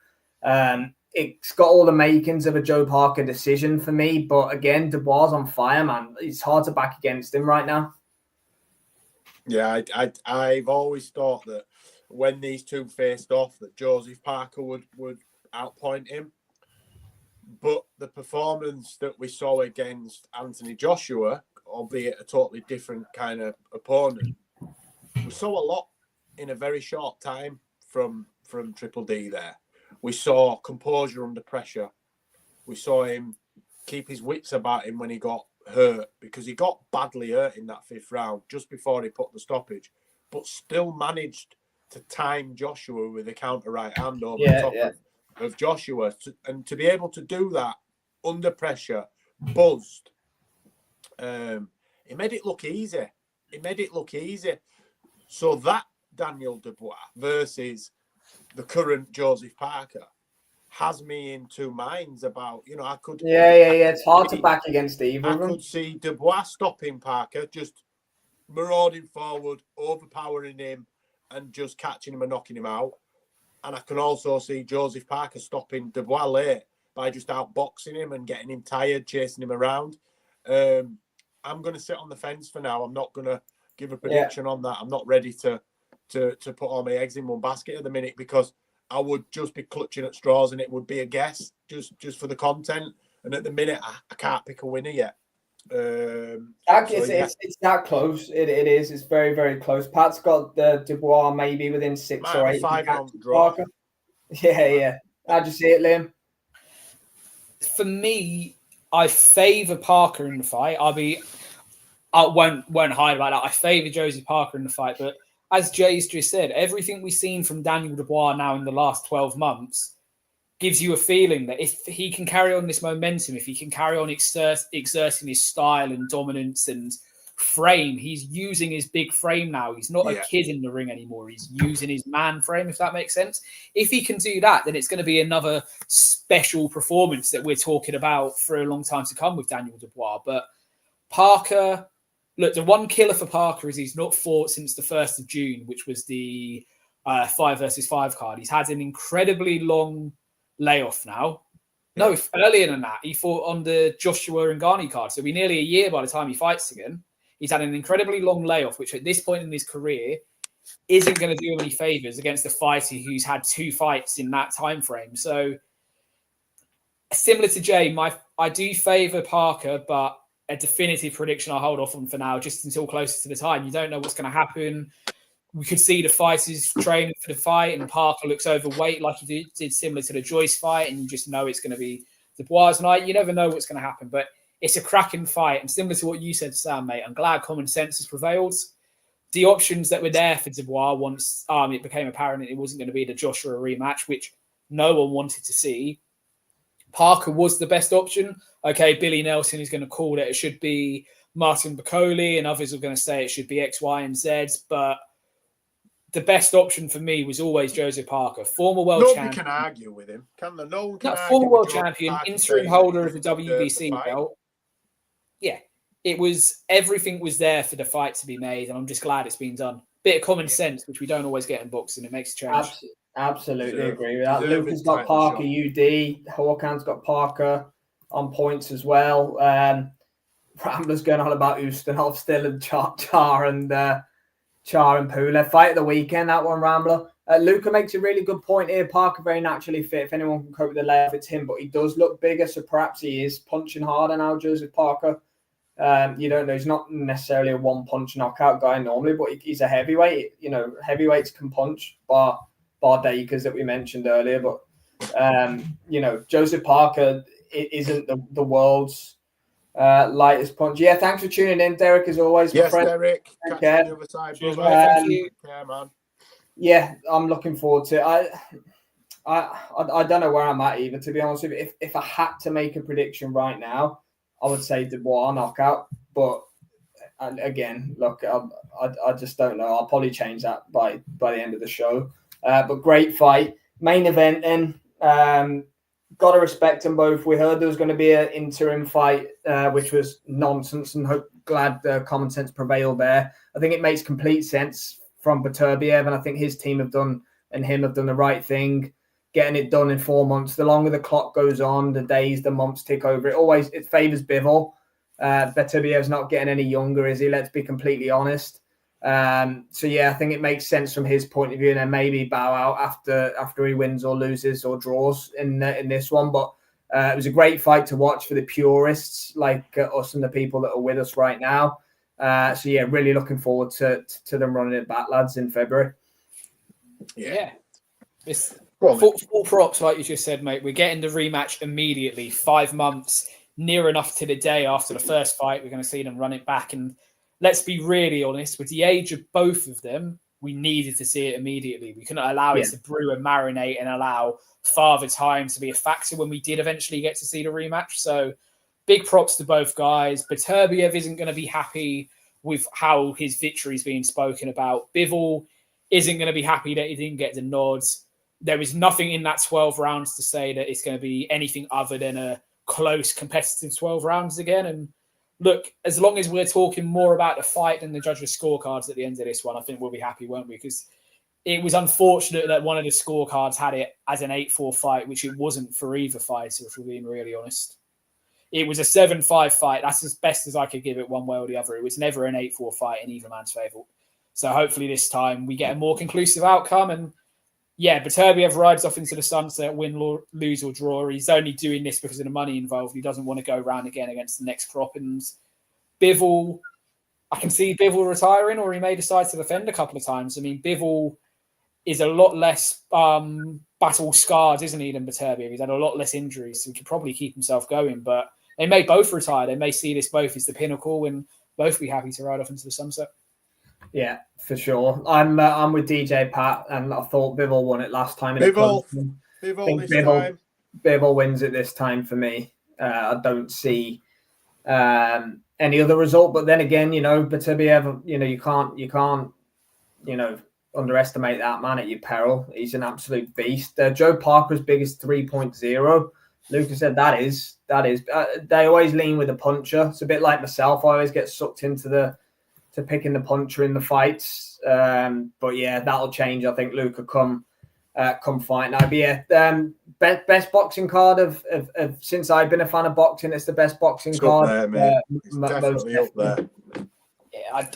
[SPEAKER 1] It's got all the makings of a Joe Parker decision for me. But again, Dubois on fire, man. It's hard to back against him right now.
[SPEAKER 3] Yeah, I've always thought that when these two faced off, that Joseph Parker would outpoint him. But the performance that we saw against Anthony Joshua, albeit a totally different kind of opponent, we saw a lot in a very short time from Triple D there. We saw composure under pressure. We saw him keep his wits about him when he got hurt, because he got badly hurt in that 5th round just before he put the stoppage, but still managed to time Joshua with a counter right hand over the top of Joshua. And to be able to do that under pressure, buzzed, he made it look easy. So that Daniel Dubois versus the current Joseph Parker has me in two minds about, I could...
[SPEAKER 1] It's hard to back against either of them.
[SPEAKER 3] I could see Dubois stopping Parker, just marauding forward, overpowering him, and just catching him and knocking him out. And I can also see Joseph Parker stopping Dubois late by just outboxing him and getting him tired, chasing him around. I'm going to sit on the fence for now. I'm not going to give a prediction on that. I'm not ready to put all my eggs in one basket at the minute, because I would just be clutching at straws and it would be a guess just for the content. And at the minute, I can't pick a winner yet.
[SPEAKER 1] It's that close. It is. It's very, very close. Pat's got the Dubois maybe within 6 or 8.
[SPEAKER 3] 5-round draw.
[SPEAKER 1] Yeah. How'd you see it, Liam?
[SPEAKER 2] For me, I favour Parker in the fight. I won't hide about that. I favour Joseph Parker in the fight, but as Jay's just said, everything we've seen from Daniel Dubois now in the last 12 months gives you a feeling that if he can carry on this momentum, if he can carry on exerting his style and dominance and frame, he's using his big frame now. He's not a kid in the ring anymore. He's using his man frame, if that makes sense. If he can do that, then it's going to be another special performance that we're talking about for a long time to come with Daniel Dubois. But Parker... Look, the one killer for Parker is he's not fought since the 1st of June, which was the 5 versus 5 card. He's had an incredibly long layoff now. No, earlier than that, he fought on the Joshua and Ngannou card. So it'll be nearly a year by the time he fights again. He's had an incredibly long layoff, which at this point in his career isn't going to do him any favours against a fighter who's had 2 fights in that time frame. So similar to Jay, I do favour Parker, but a definitive prediction I'll hold off on for now, just until closer to the time. You don't know what's going to happen. We could see the fighters training for the fight and Parker looks overweight like he did similar to the Joyce fight, and you just know it's going to be Dubois night. You never know what's going to happen, but it's a cracking fight. And similar to what you said, Sam, mate, I'm glad common sense has prevailed. The options that were there for Dubois once it became apparent it wasn't going to be the Joshua rematch, which no one wanted to see, Parker was the best option. Okay, Billy Nelson is going to call it should be Martin Bacoli, and others are going to say it should be X, Y, and Z. But the best option for me was always Joseph Parker, former world champion.
[SPEAKER 3] Nobody can argue with him, can there? No one can argue
[SPEAKER 2] former world
[SPEAKER 3] with
[SPEAKER 2] champion, interim holder of the WBC belt. Yeah, everything was there for the fight to be made, and I'm just glad it's been done. Bit of common sense, which we don't always get in boxing. It makes a change.
[SPEAKER 1] Absolutely agree with that. Luca's got Parker UD. Hawkan's got Parker on points as well. Rambler's going on about Ustinov still, and Char and Pulev. Fight of the weekend, that one, Rambler. Luca makes a really good point here. Parker very naturally fit. If anyone can cope with the layoff, it's him, but he does look bigger, so perhaps he is punching harder now, Joseph Parker. You don't know. He's not necessarily a one-punch knockout guy normally, but he's a heavyweight. Heavyweights can punch, bar Dakers that we mentioned earlier. But, Joseph Parker isn't the world's lightest punch. Yeah, thanks for tuning in, Derek, as always.
[SPEAKER 3] Yes,
[SPEAKER 1] my friend.
[SPEAKER 3] Derek.
[SPEAKER 1] Take care.
[SPEAKER 3] The other side,
[SPEAKER 2] cheers, mate. Thank you.
[SPEAKER 3] Yeah, man.
[SPEAKER 1] Yeah, I'm looking forward to it. I don't know where I'm at either, to be honest with you. If I had to make a prediction right now, I would say Dubois knockout. But again, look, I just don't know. I'll probably change that by the end of the show. But great fight. Main event then. Got to respect them both. We heard there was going to be an interim fight, which was nonsense, and glad common sense prevailed there. I think it makes complete sense from Beterbiev, and I think his team have done the right thing, getting it done in 4 months. The longer the clock goes on, the days, the months tick over. It favours Bivol. Beterbiev's not getting any younger, is he? Let's be completely honest. So yeah, I think it makes sense from his point of view, and then maybe bow out after he wins or loses or draws in this one. But it was a great fight to watch for the purists like us and the people that are with us right now. So yeah, really looking forward to them running it back, lads, in February.
[SPEAKER 2] Yeah. It's full props, like you just said, mate. We're getting the rematch immediately. 5 months, near enough to the day after the first fight. We're going to see them run it back. And let's be really honest, with the age of both of them, we needed to see it immediately. We couldn't allow it to brew and marinate and allow Father Time to be a factor when we did eventually get to see the rematch. So big props to both guys. Beterbiev isn't going to be happy with how his victory is being spoken about. Bivol isn't going to be happy that he didn't get the nods. There is nothing in that 12 rounds to say that it's going to be anything other than a close, competitive 12 rounds again. And look, as long as we're talking more about the fight than the judges' scorecards at the end of this one, I think we'll be happy, won't we? Because it was unfortunate that one of the scorecards had it as an 8-4 fight, which it wasn't for either fighter, if we're being really honest. It was a 7-5 fight. That's as best as I could give it one way or the other. It was never an 8-4 fight in either man's favour. So hopefully this time we get a more conclusive outcome. And yeah, Beterbiev rides off into the sunset, win, lose or draw. He's only doing this because of the money involved. He doesn't want to go round again against the next crop. And Bivol, I can see Bivol retiring, or he may decide to defend a couple of times. I mean, Bivol is a lot less battle scarred, isn't he, than Beterbiev? He's had a lot less injuries, so he could probably keep himself going. But they may both retire. They may see this both as the pinnacle and both be happy to ride off into the sunset.
[SPEAKER 1] Yeah, for sure. I'm with DJ Pat, and I thought Bivol won it last time.
[SPEAKER 3] Bivol
[SPEAKER 1] wins it this time for me. I don't see any other result. But then again, Beterbiev, you can't, underestimate that man at your peril. He's an absolute beast. Joe Parker's biggest 3.0. Luca said that is. They always lean with a puncher. It's a bit like myself. I always get sucked into picking the puncher in the fights. But yeah, that'll change. I think Luca come fight night. But yeah, best boxing card of since I've been a fan of boxing. It's the best boxing card.
[SPEAKER 3] There, mate. It's definitely up there.
[SPEAKER 2] Yeah,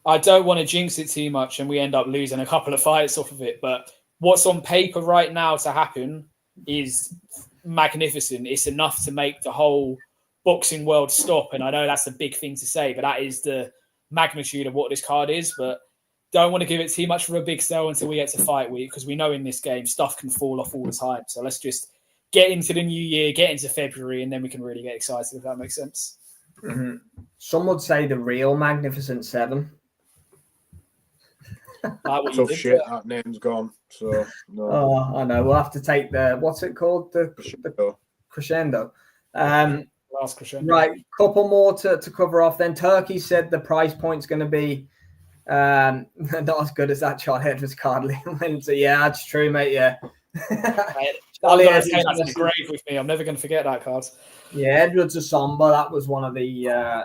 [SPEAKER 2] I don't want to jinx it too much, and we end up losing a couple of fights off of it. But what's on paper right now to happen is magnificent. It's enough to make the whole boxing world stop. And I know that's a big thing to say, but that is the magnitude of what this card is. But don't want to give it too much of a big sell until we get to fight week, because we know in this game stuff can fall off all the time. So let's just get into the new year, get into February, and then we can really get excited, if that makes sense.
[SPEAKER 1] Mm-hmm. Some would say the real Magnificent Seven.
[SPEAKER 3] Tough shit. That name's gone. So no.
[SPEAKER 1] Oh, I know. We'll have to take what's it called? The crescendo.
[SPEAKER 2] Last crescendo.
[SPEAKER 1] Right. Couple more to cover off. Then Turkey said the price point's going to be not as good as that John Edwards card. So yeah, that's true, mate. Yeah.
[SPEAKER 2] That's a grave with me. I'm never going to forget that card.
[SPEAKER 1] Yeah, Edwards Asomba, that was one of the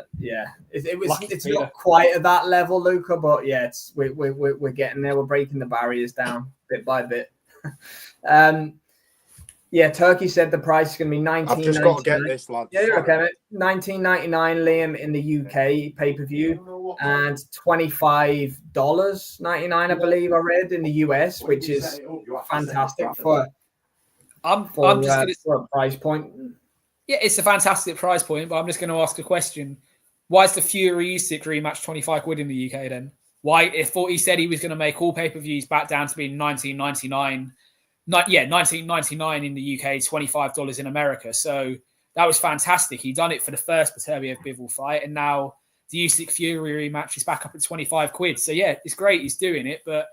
[SPEAKER 1] it's not quite at that level, Luca, but yeah, we're getting there. We're breaking the barriers down bit by bit. Yeah, Turkey said the price is going to be $19.99.
[SPEAKER 3] I've just got to get this, lad.
[SPEAKER 1] Yeah, okay, mate. $19.99 Liam in the UK pay-per-view, and $25.99, I believe I read, in the US, which is fantastic for a price point.
[SPEAKER 2] Yeah, it's a fantastic price point, but I'm just going to ask a question. Why is the Fury Usyk rematch 25 quid in the UK then? Why? I thought he said he was going to make all pay-per-views back down to being $19.99. $19.99 in the UK, $25 in America. So that was fantastic. He done it for the first Beterbiev Bivol fight, and now the Usyk Fury rematch is back up at 25 quid. So yeah, it's great he's doing it, but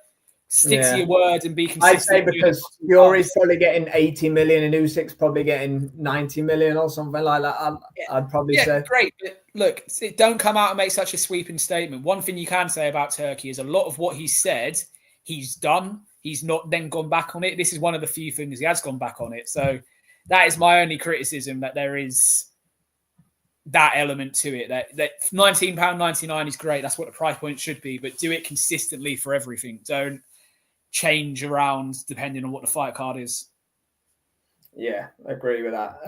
[SPEAKER 2] stick to your word and be consistent.
[SPEAKER 1] I'd say because Fury's probably getting 80 million and Usyk's probably getting 90 million or something like that. I'd probably say.
[SPEAKER 2] Great. But look, don't come out and make such a sweeping statement. One thing you can say about Turkey is a lot of what he said, he's done. He's not then gone back on it. This is one of the few things he has gone back on it. So that is my only criticism, that there is that element to it. That £19.99 is great. That's what the price point should be. But do it consistently for everything. Don't change around depending on what the fight card is.
[SPEAKER 1] Yeah, I agree with that.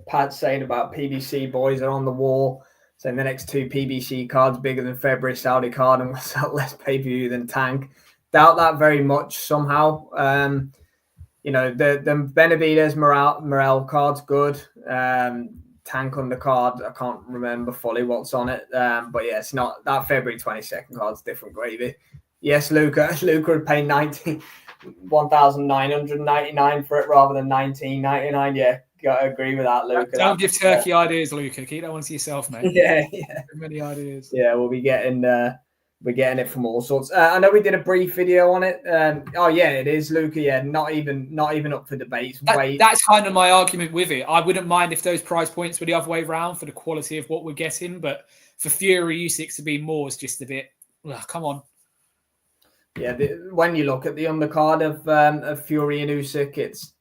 [SPEAKER 1] Pat's saying about PBC boys are on the wall, saying the next two PBC cards bigger than February Saudi card and will sell less pay-per-view than Tank. Doubt that very much somehow. The Benavidez Morel card's good. Tank on the card, I can't remember fully what's on it. But yeah, it's not that February 22nd card's different gravy. Yes, Luca would pay $1,999 for it rather than $19.99. Yeah, gotta agree with that, Luca.
[SPEAKER 2] Don't give Turkey ideas, Luca. Keep that one to yourself, mate.
[SPEAKER 1] Yeah.
[SPEAKER 2] Many ideas.
[SPEAKER 1] Yeah, we'll be getting we're getting it from all sorts. I know we did a brief video on it. Oh yeah, it is, Luca. Yeah, not even up for debate.
[SPEAKER 2] That's kind of my argument with it. I wouldn't mind if those price points were the other way around for the quality of what we're getting, but for Fury Usyk to be more is just a bit. Ugh, come on.
[SPEAKER 1] Yeah, when you look at the undercard of Fury and Usyk, it's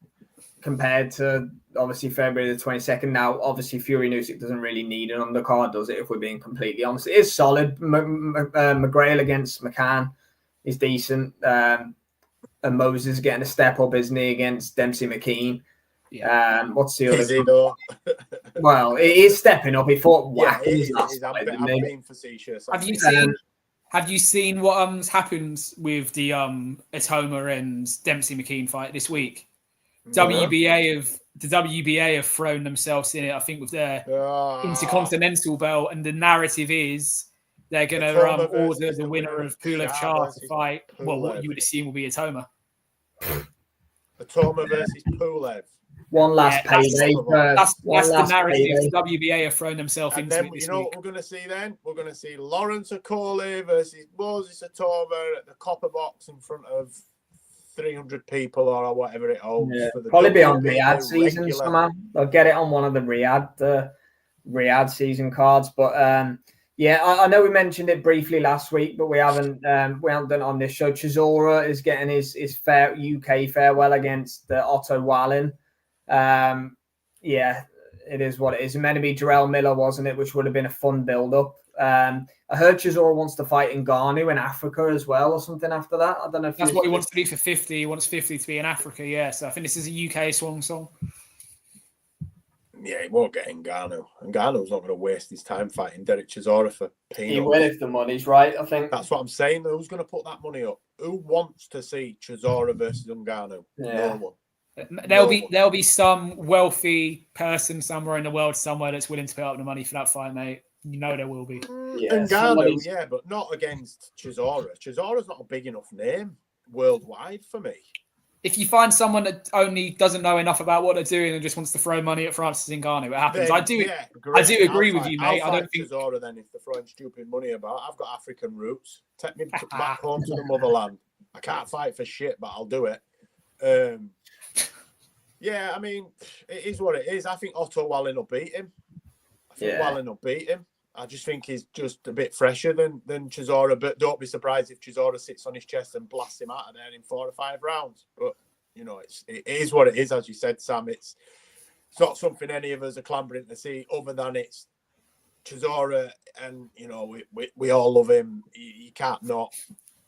[SPEAKER 1] compared to obviously February the 22nd. Now, obviously, Fury and Usyk doesn't really need an undercard, does it? If we're being completely honest, it is solid. McGrail against McCann is decent. And Moses getting a step up, isn't he, against Dempsey McKean?
[SPEAKER 2] Yeah.
[SPEAKER 1] What's the other?
[SPEAKER 3] Is he though?
[SPEAKER 1] Well, it is stepping up. He fought
[SPEAKER 3] Yeah,
[SPEAKER 1] I'm
[SPEAKER 3] being facetious.
[SPEAKER 2] Have you seen what happened with the Atoma and Dempsey McKean fight this week?
[SPEAKER 3] No.
[SPEAKER 2] The WBA have thrown themselves in it, I think, with their Intercontinental belt, and the narrative is they're going to order the winner of Pulev Char to fight. Well, what you would assume will be Atoma.
[SPEAKER 3] Atoma versus Pulev.
[SPEAKER 1] One last payday.
[SPEAKER 2] That's the narrative. The WBA have thrown themselves into
[SPEAKER 3] then,
[SPEAKER 2] it this
[SPEAKER 3] you know
[SPEAKER 2] week.
[SPEAKER 3] what we're going to see then? We're going to see Lawrence Okoli versus Moses Atoma at the Copper Box in front of 300 people or whatever it holds.
[SPEAKER 1] Yeah,
[SPEAKER 3] for the
[SPEAKER 1] probably be
[SPEAKER 3] WBA
[SPEAKER 1] on Riyadh season
[SPEAKER 3] regular.
[SPEAKER 1] somehow. They'll get it on one of the Riyadh season cards. But yeah, I know we mentioned it briefly last week, but we haven't done it on this show. Chisora is getting his UK farewell against Otto Wallin. Yeah, it is what it is. It meant to be Jarrell Miller, wasn't it? Which would have been a fun build-up. I heard Chisora wants to fight Ngannou in Africa as well, or something after that. I don't know if
[SPEAKER 2] that's what he wants to do for 50. He wants 50 to be in Africa. Yeah, so I think this is a UK song.
[SPEAKER 3] Yeah, he won't get Ngannou. Ngannou's not going to waste his time fighting Derek Chisora for peanuts.
[SPEAKER 1] He will if the money's right, I think.
[SPEAKER 3] That's what I'm saying. Who's going to put that money up? Who wants to see Chisora versus Ngannou?
[SPEAKER 1] Yeah.
[SPEAKER 3] No one.
[SPEAKER 2] There'll be some wealthy person somewhere in the world that's willing to put up the money for that fight, mate. You know there will be.
[SPEAKER 3] Ngannou, yeah, but not against Chisora. Chisora's not a big enough name worldwide for me.
[SPEAKER 2] If you find someone that only doesn't know enough about what they're doing and just wants to throw money at Francis Ngannou, it happens.
[SPEAKER 3] Then,
[SPEAKER 2] I do agree with you, mate. I don't think
[SPEAKER 3] Chisora then if they're throwing stupid money about. I've got African roots. Take me back home to the motherland. I can't fight for shit, but I'll do it. Yeah, I mean, it is what it is. I think Otto Wallin will beat him. I just think he's just a bit fresher than Chisora, but don't be surprised if Chisora sits on his chest and blasts him out of there in 4 or 5 rounds. But, you know, it is what it is, as you said, Sam. It's not something any of us are clambering to see other than it's Chisora, and, you know, we all love him. You can't not,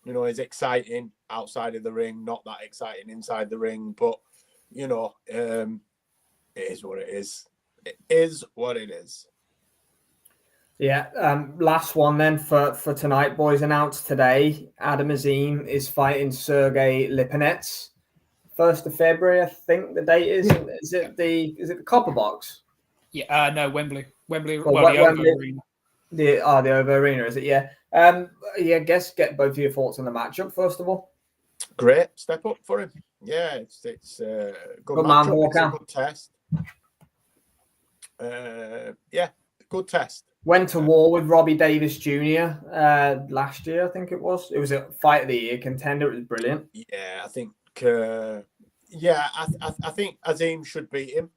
[SPEAKER 3] you know, he's exciting outside of the ring, not that exciting inside the ring, but, you know, it is what it is. It is what it is.
[SPEAKER 1] Yeah, last one then for tonight, boys. Announced today, Adam Azim is fighting Sergey Lipinets. 1st of February, I think the date is. Is it the Copper Box?
[SPEAKER 2] Yeah, no, Wembley.
[SPEAKER 1] Wembley.
[SPEAKER 2] The Ovo Arena.
[SPEAKER 1] The Ovo Arena, is it? Yeah. Yeah. Guess get both of your thoughts on the matchup first of all.
[SPEAKER 3] Great step up for him. Yeah, it's good
[SPEAKER 1] man,
[SPEAKER 3] matchup. It's a
[SPEAKER 1] Walker.
[SPEAKER 3] good test. Yeah, good test.
[SPEAKER 1] Went to war with Robbie Davis Jr. Last year, I think it was. It was a fight of the year contender. It was brilliant.
[SPEAKER 3] Yeah, I think. I think Azim should beat him,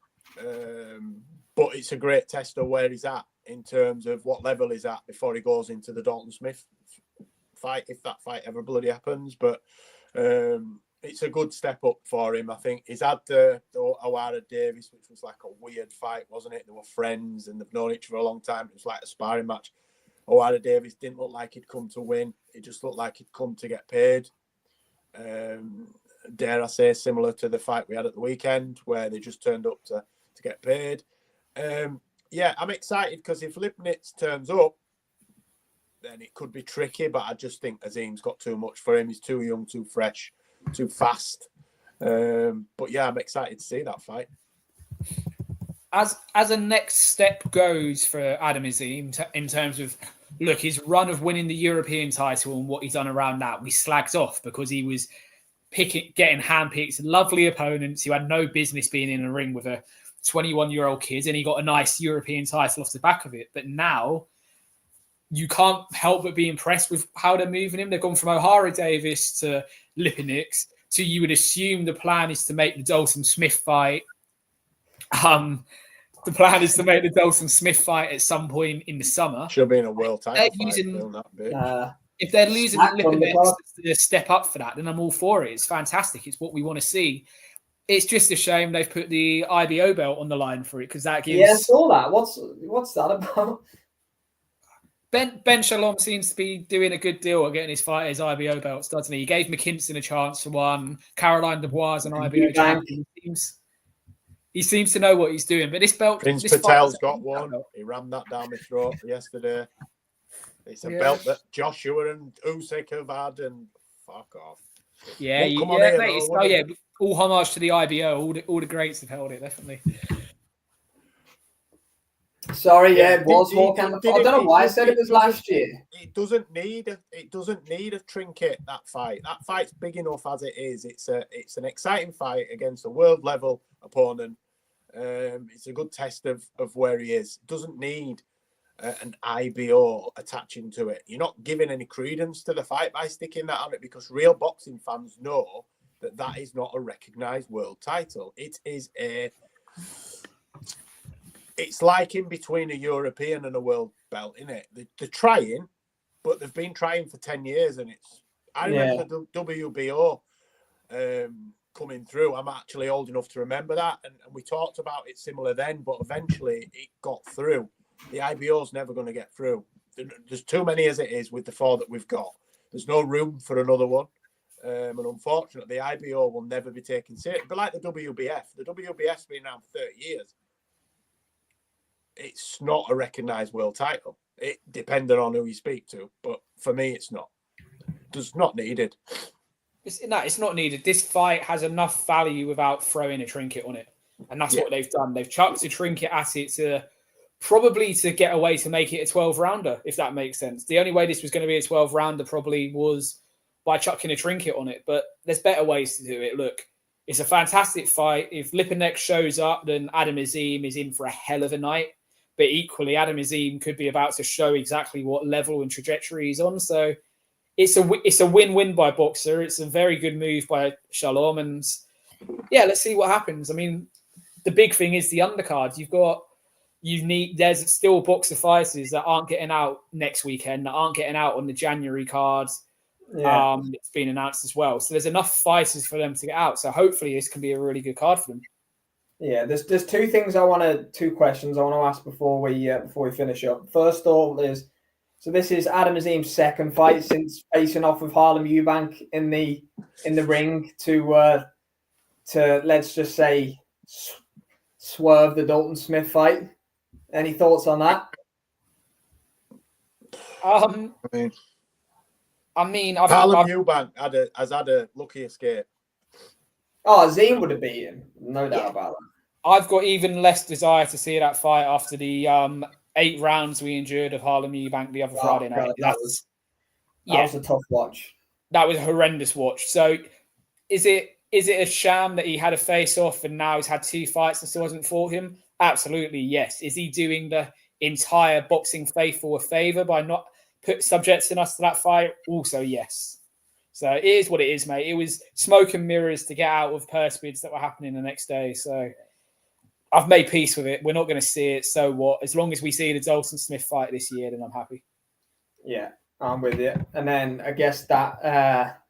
[SPEAKER 3] but it's a great test of where he's at in terms of what level he's at before he goes into the Dalton Smith fight, if that fight ever bloody happens. But it's a good step up for him. I think he's had the O'Hara Davis, which was like a weird fight, wasn't it? They were friends and they've known each other for a long time. It was like a sparring match. O'Hara Davis didn't look like he'd come to win. It just looked like he'd come to get paid. Dare I say, similar to the fight we had at the weekend, where they just turned up to get paid. Yeah, I'm excited because if Lipnitz turns up, then it could be tricky. But I just think Azim's got too much for him. He's too young, too fresh, too fast. But yeah, I'm excited to see that fight.
[SPEAKER 2] As a next step goes for Adam Azim in terms of, look, his run of winning the European title and what he's done around that, we slagged off because he was getting handpicked lovely opponents who had no business being in a ring with a 21-year-old kid, and he got a nice European title off the back of it. But now you can't help but be impressed with how they're moving him. They've gone from O'Hara Davis to Lipinix to, you would assume the plan is to make the Dalton Smith fight. The plan is to make the Dalton Smith fight at some point in the summer.
[SPEAKER 3] Should be in a world title fight.
[SPEAKER 2] If they're losing Lipinix to step up for that, then I'm all for it. It's fantastic. It's what we want to see. It's just a shame they've put the IBO belt on the line for it, because that gives...
[SPEAKER 1] Yeah, I saw that. What's that about?
[SPEAKER 2] Ben Shalom seems to be doing a good deal at getting his fighters IBO belts, doesn't he? He gave McKinson a chance for one. Caroline Dubois an IBO champion. He seems to know what he's doing. But this belt...
[SPEAKER 3] Prince Patel's got one. He rammed that down my throat yesterday. It's a belt that Joshua and Usyk have had, and fuck off.
[SPEAKER 2] Yeah, mate. All homage to the IBO. All the greats have held it, definitely.
[SPEAKER 1] Sorry, it was more kind of... I don't know why I said it was last year.
[SPEAKER 3] It doesn't need a trinket, that fight. That fight's big enough as it is. It's an exciting fight against a world level opponent. It's a good test of where he is. It doesn't need an IBO attaching to it. You're not giving any credence to the fight by sticking that on it, because real boxing fans know that is not a recognised world title. It is it's like in between a European and a world belt, isn't it? They're trying, but they've been trying for 10 years, and I remember the WBO coming through. I'm actually old enough to remember that, and we talked about it similar then, but eventually it got through. The IBO's never going to get through. There's too many as it is with the 4 that we've got. There's no room for another one. And unfortunately, the IBO will never be taken seriously. But like the WBF. The WBF's been around for 30 years. It's not a recognised world title. It depending on who you speak to. But for me, it's not. It's not needed.
[SPEAKER 2] It's not needed. This fight has enough value without throwing a trinket on it. And that's what they've done. They've chucked a trinket at it probably to get away to make it a 12-rounder, if that makes sense. The only way this was going to be a 12-rounder probably was by chucking a trinket on it, but there's better ways to do it. Look, it's a fantastic fight. If Lipinec shows up, then Adam Azim is in for a hell of a night. But equally, Adam Azim could be about to show exactly what level and trajectory he's on. So it's a win-win by Boxer. It's a very good move by Shalom. And yeah, let's see what happens. I mean, the big thing is the undercard. There's still Boxer fighters that aren't getting out next weekend, that aren't getting out on the January cards. Yeah. It's been announced as well. So there's enough fighters for them to get out. So hopefully this can be a really good card for them.
[SPEAKER 1] Yeah, there's two questions I want to ask before we finish up. First of all is, so this is Adam Azim's second fight since facing off with Harlem Eubank in the ring to let's just say swerve the Dalton Smith fight. Any thoughts on that?
[SPEAKER 3] Harlem Eubank has had a lucky escape.
[SPEAKER 1] Oh, Azim would have beaten, no doubt about that.
[SPEAKER 2] I've got even less desire to see that fight after the 8 rounds we endured of Harlem Eubank the other Friday night.
[SPEAKER 1] That was a tough watch.
[SPEAKER 2] That was a horrendous watch. So is it a sham that he had a face-off and now he's had 2 fights and still hasn't fought him? Absolutely, yes. Is he doing the entire boxing faithful a favour by not subjecting us to that fight? Also, yes. So it is what it is, mate. It was smoke and mirrors to get out of purse bids that were happening the next day. So I've made peace with it. We're not going to see it. So what? As long as we see the Dalton Smith fight this year, then I'm happy.
[SPEAKER 1] Yeah, I'm with you. And then I guess that,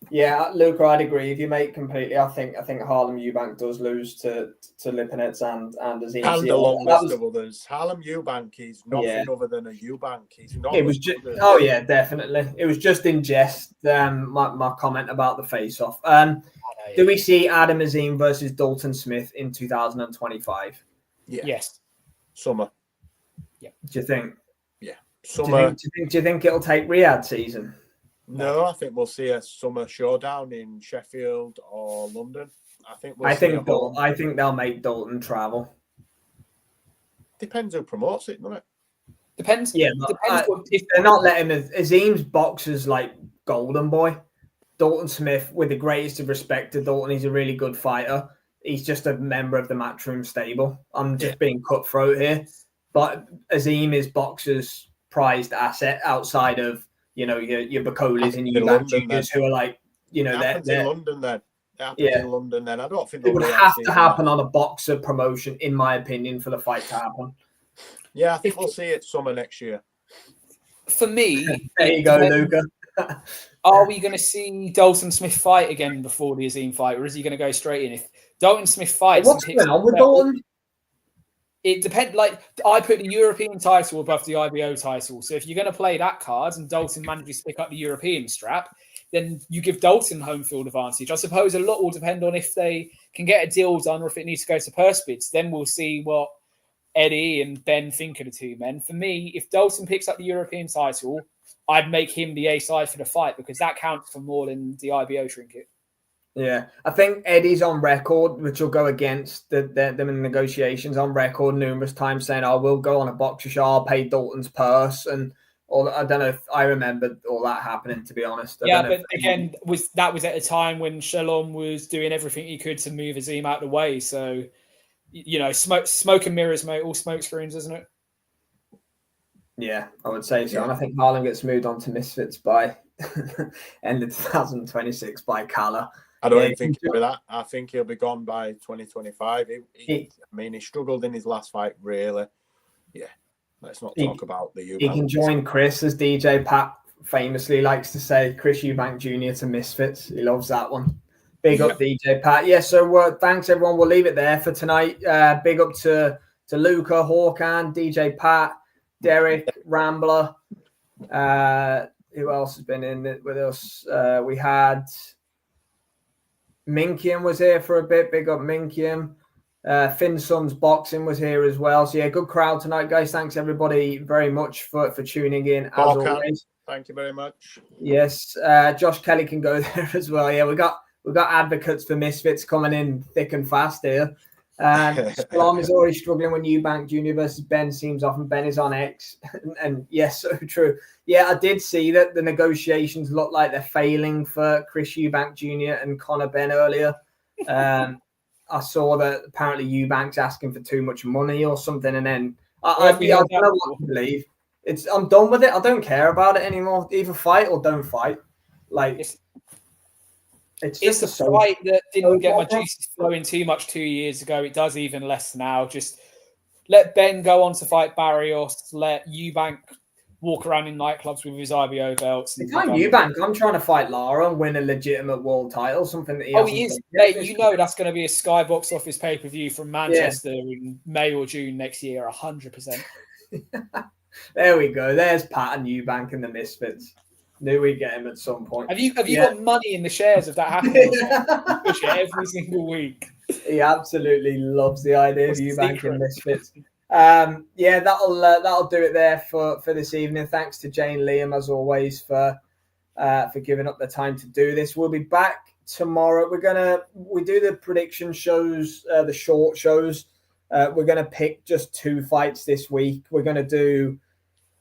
[SPEAKER 1] Luca, I'd agree with you, mate, completely. I think Harlem Eubank does lose to Lipinets and Azim.
[SPEAKER 3] And a long list of others. Harlem Eubank is nothing other than a Eubank. He's not.
[SPEAKER 1] It was just. Definitely. It was just in jest. My comment about the face-off. Do we see Adam Azim versus Dalton Smith in 2025?
[SPEAKER 3] Yeah.
[SPEAKER 2] Yes.
[SPEAKER 3] Summer.
[SPEAKER 2] Yeah.
[SPEAKER 1] Do you think?
[SPEAKER 3] Yeah. Summer.
[SPEAKER 1] Do you think it'll take Riyadh season?
[SPEAKER 3] No, I think we'll see a summer showdown in Sheffield or London. I think they'll make Dalton travel. Depends who promotes it, doesn't it?
[SPEAKER 2] Depends.
[SPEAKER 1] Yeah, if they're not letting Azim's boxers like golden boy. Dalton Smith, with the greatest of respect to Dalton, he's a really good fighter. He's just a member of the Matchroom stable. I'm just being cutthroat here. but Azim is boxers' prized asset outside of, you know, your Bacolis and Eubank Juniors, who are like, you know,
[SPEAKER 3] they're in London then. It happens in London then. I don't think
[SPEAKER 1] it would have to happen on a boxer promotion, in my opinion, for the fight to happen.
[SPEAKER 3] Yeah, I think we'll see it summer next year.
[SPEAKER 2] For me,
[SPEAKER 1] there you go, Luca.
[SPEAKER 2] Are we going to see Dalton Smith fight again before the Azim fight, or is he going to go straight in? If Dalton Smith fights,
[SPEAKER 1] what's going on with Dalton?
[SPEAKER 2] It depends. Like, I put the European title above the IBO title. So if you're going to play that card and Dalton manages to pick up the European strap, then you give Dalton home field advantage. I suppose a lot will depend on if they can get a deal done or if it needs to go to purse bids. Then we'll see what Eddie and Ben think of the two men. For me, if Dalton picks up the European title, I'd make him the A side for the fight because that counts for more than the IBO trinket.
[SPEAKER 1] Yeah, I think Eddie's on record, which will go against them in negotiations, on record numerous times saying, "I will go on a boxer show, I'll pay Dalton's purse," and all. I don't know if I remember all that happening, to be honest.
[SPEAKER 2] But again, that was at a time when Shalom was doing everything he could to move Azim out of the way. So, you know, smoke and mirrors, mate, all smoke screens, isn't it?
[SPEAKER 1] Yeah, I would say so. Yeah. And I think Harlan gets moved on to Misfits by end of 2026 by Kala.
[SPEAKER 3] I don't even think he'll be that. I think he'll be gone by 2025. I mean, he struggled in his last fight, really. Yeah, let's not talk about the Eubank.
[SPEAKER 1] He can join Chris, as DJ Pat famously likes to say, Chris Eubank Jr. to Misfits. He loves that one. Big up, DJ Pat. Yeah, so thanks, everyone. We'll leave it there for tonight. Big up to Luca, Hawkan, DJ Pat, Derek, Rambler. Who else has been in it with us? We had Minkian was here for a bit. Big up Minkian. Finsum's Boxing was here as well. So yeah, good crowd tonight, guys. Thanks everybody very much for tuning in as always.
[SPEAKER 3] Thank you very much.
[SPEAKER 1] Yes, Josh Kelly can go there as well. Yeah, we got advocates for Misfits coming in thick and fast here. Salam is already struggling when Eubank Jr. versus Ben seems off, and Ben is on X. and yes, so true. Yeah, I did see that the negotiations look like they're failing for Chris Eubank Jr. and Conor Ben earlier. I saw that apparently Eubank's asking for too much money or something, and then I don't know what to believe. I'm done with it. I don't care about it anymore. Either fight or don't fight. Like
[SPEAKER 2] it's just a fight that didn't get my juices flowing too much 2 years ago. It does even less now. Just let Ben go on to fight Barrios. Let Eubank walk around in nightclubs with his IBO belts.
[SPEAKER 1] I'm Eubank. I'm trying to fight Lara and win a legitimate world title. Something that
[SPEAKER 2] he is. Mate, you know that's going to be a Sky Box Office pay-per-view from Manchester in May or June next year. 100%.
[SPEAKER 1] There we go. There's Pat and Eubank and the Misfits. Knew we'd get him at some point.
[SPEAKER 2] Have you got money in the shares of that happening? Push it every single week.
[SPEAKER 1] He absolutely loves the idea of Eubank and Misfits. Yeah, that'll do it there for this evening. Thanks to Jane Liam as always for giving up the time to do this. We'll be back tomorrow. We do the prediction shows, the short shows. We're gonna pick just 2 fights this week. We're gonna do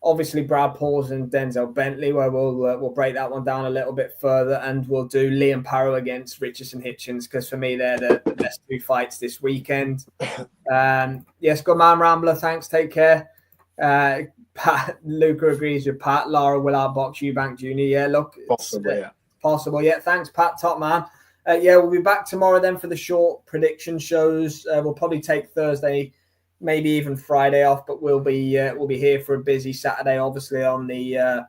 [SPEAKER 1] obviously Brad Pauls and Denzel Bentley, where we'll break that one down a little bit further, and we'll do Liam Parrow against Richardson Hitchens, because for me they're the best 2 fights this weekend. Yes, good man, Rambler. Thanks. Take care. Pat, Luca agrees with Pat. Lara will outbox Eubank Jr. Yeah, look, possible. Yeah, thanks, Pat. Top man. Yeah, we'll be back tomorrow then for the short prediction shows. We'll probably take Thursday, maybe even Friday off, but we'll be here for a busy Saturday, obviously on the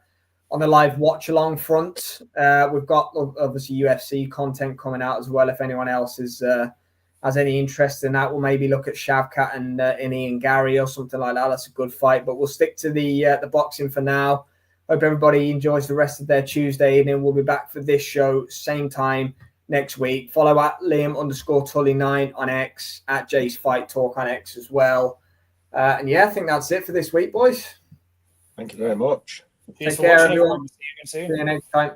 [SPEAKER 1] live watch along front. We've got obviously UFC content coming out as well. If anyone else has any interest in that, we'll maybe look at Shavkat and Ian Gary or something like that. That's a good fight, but we'll stick to the boxing for now. Hope everybody enjoys the rest of their Tuesday evening. We'll be back for this show same time next week. Follow at Liam_Tully9 on X, at Jay's Fight Talk on X as well. And yeah, I think that's it for this week, boys.
[SPEAKER 3] Thank you very much.
[SPEAKER 1] Take care, everyone. See you next time.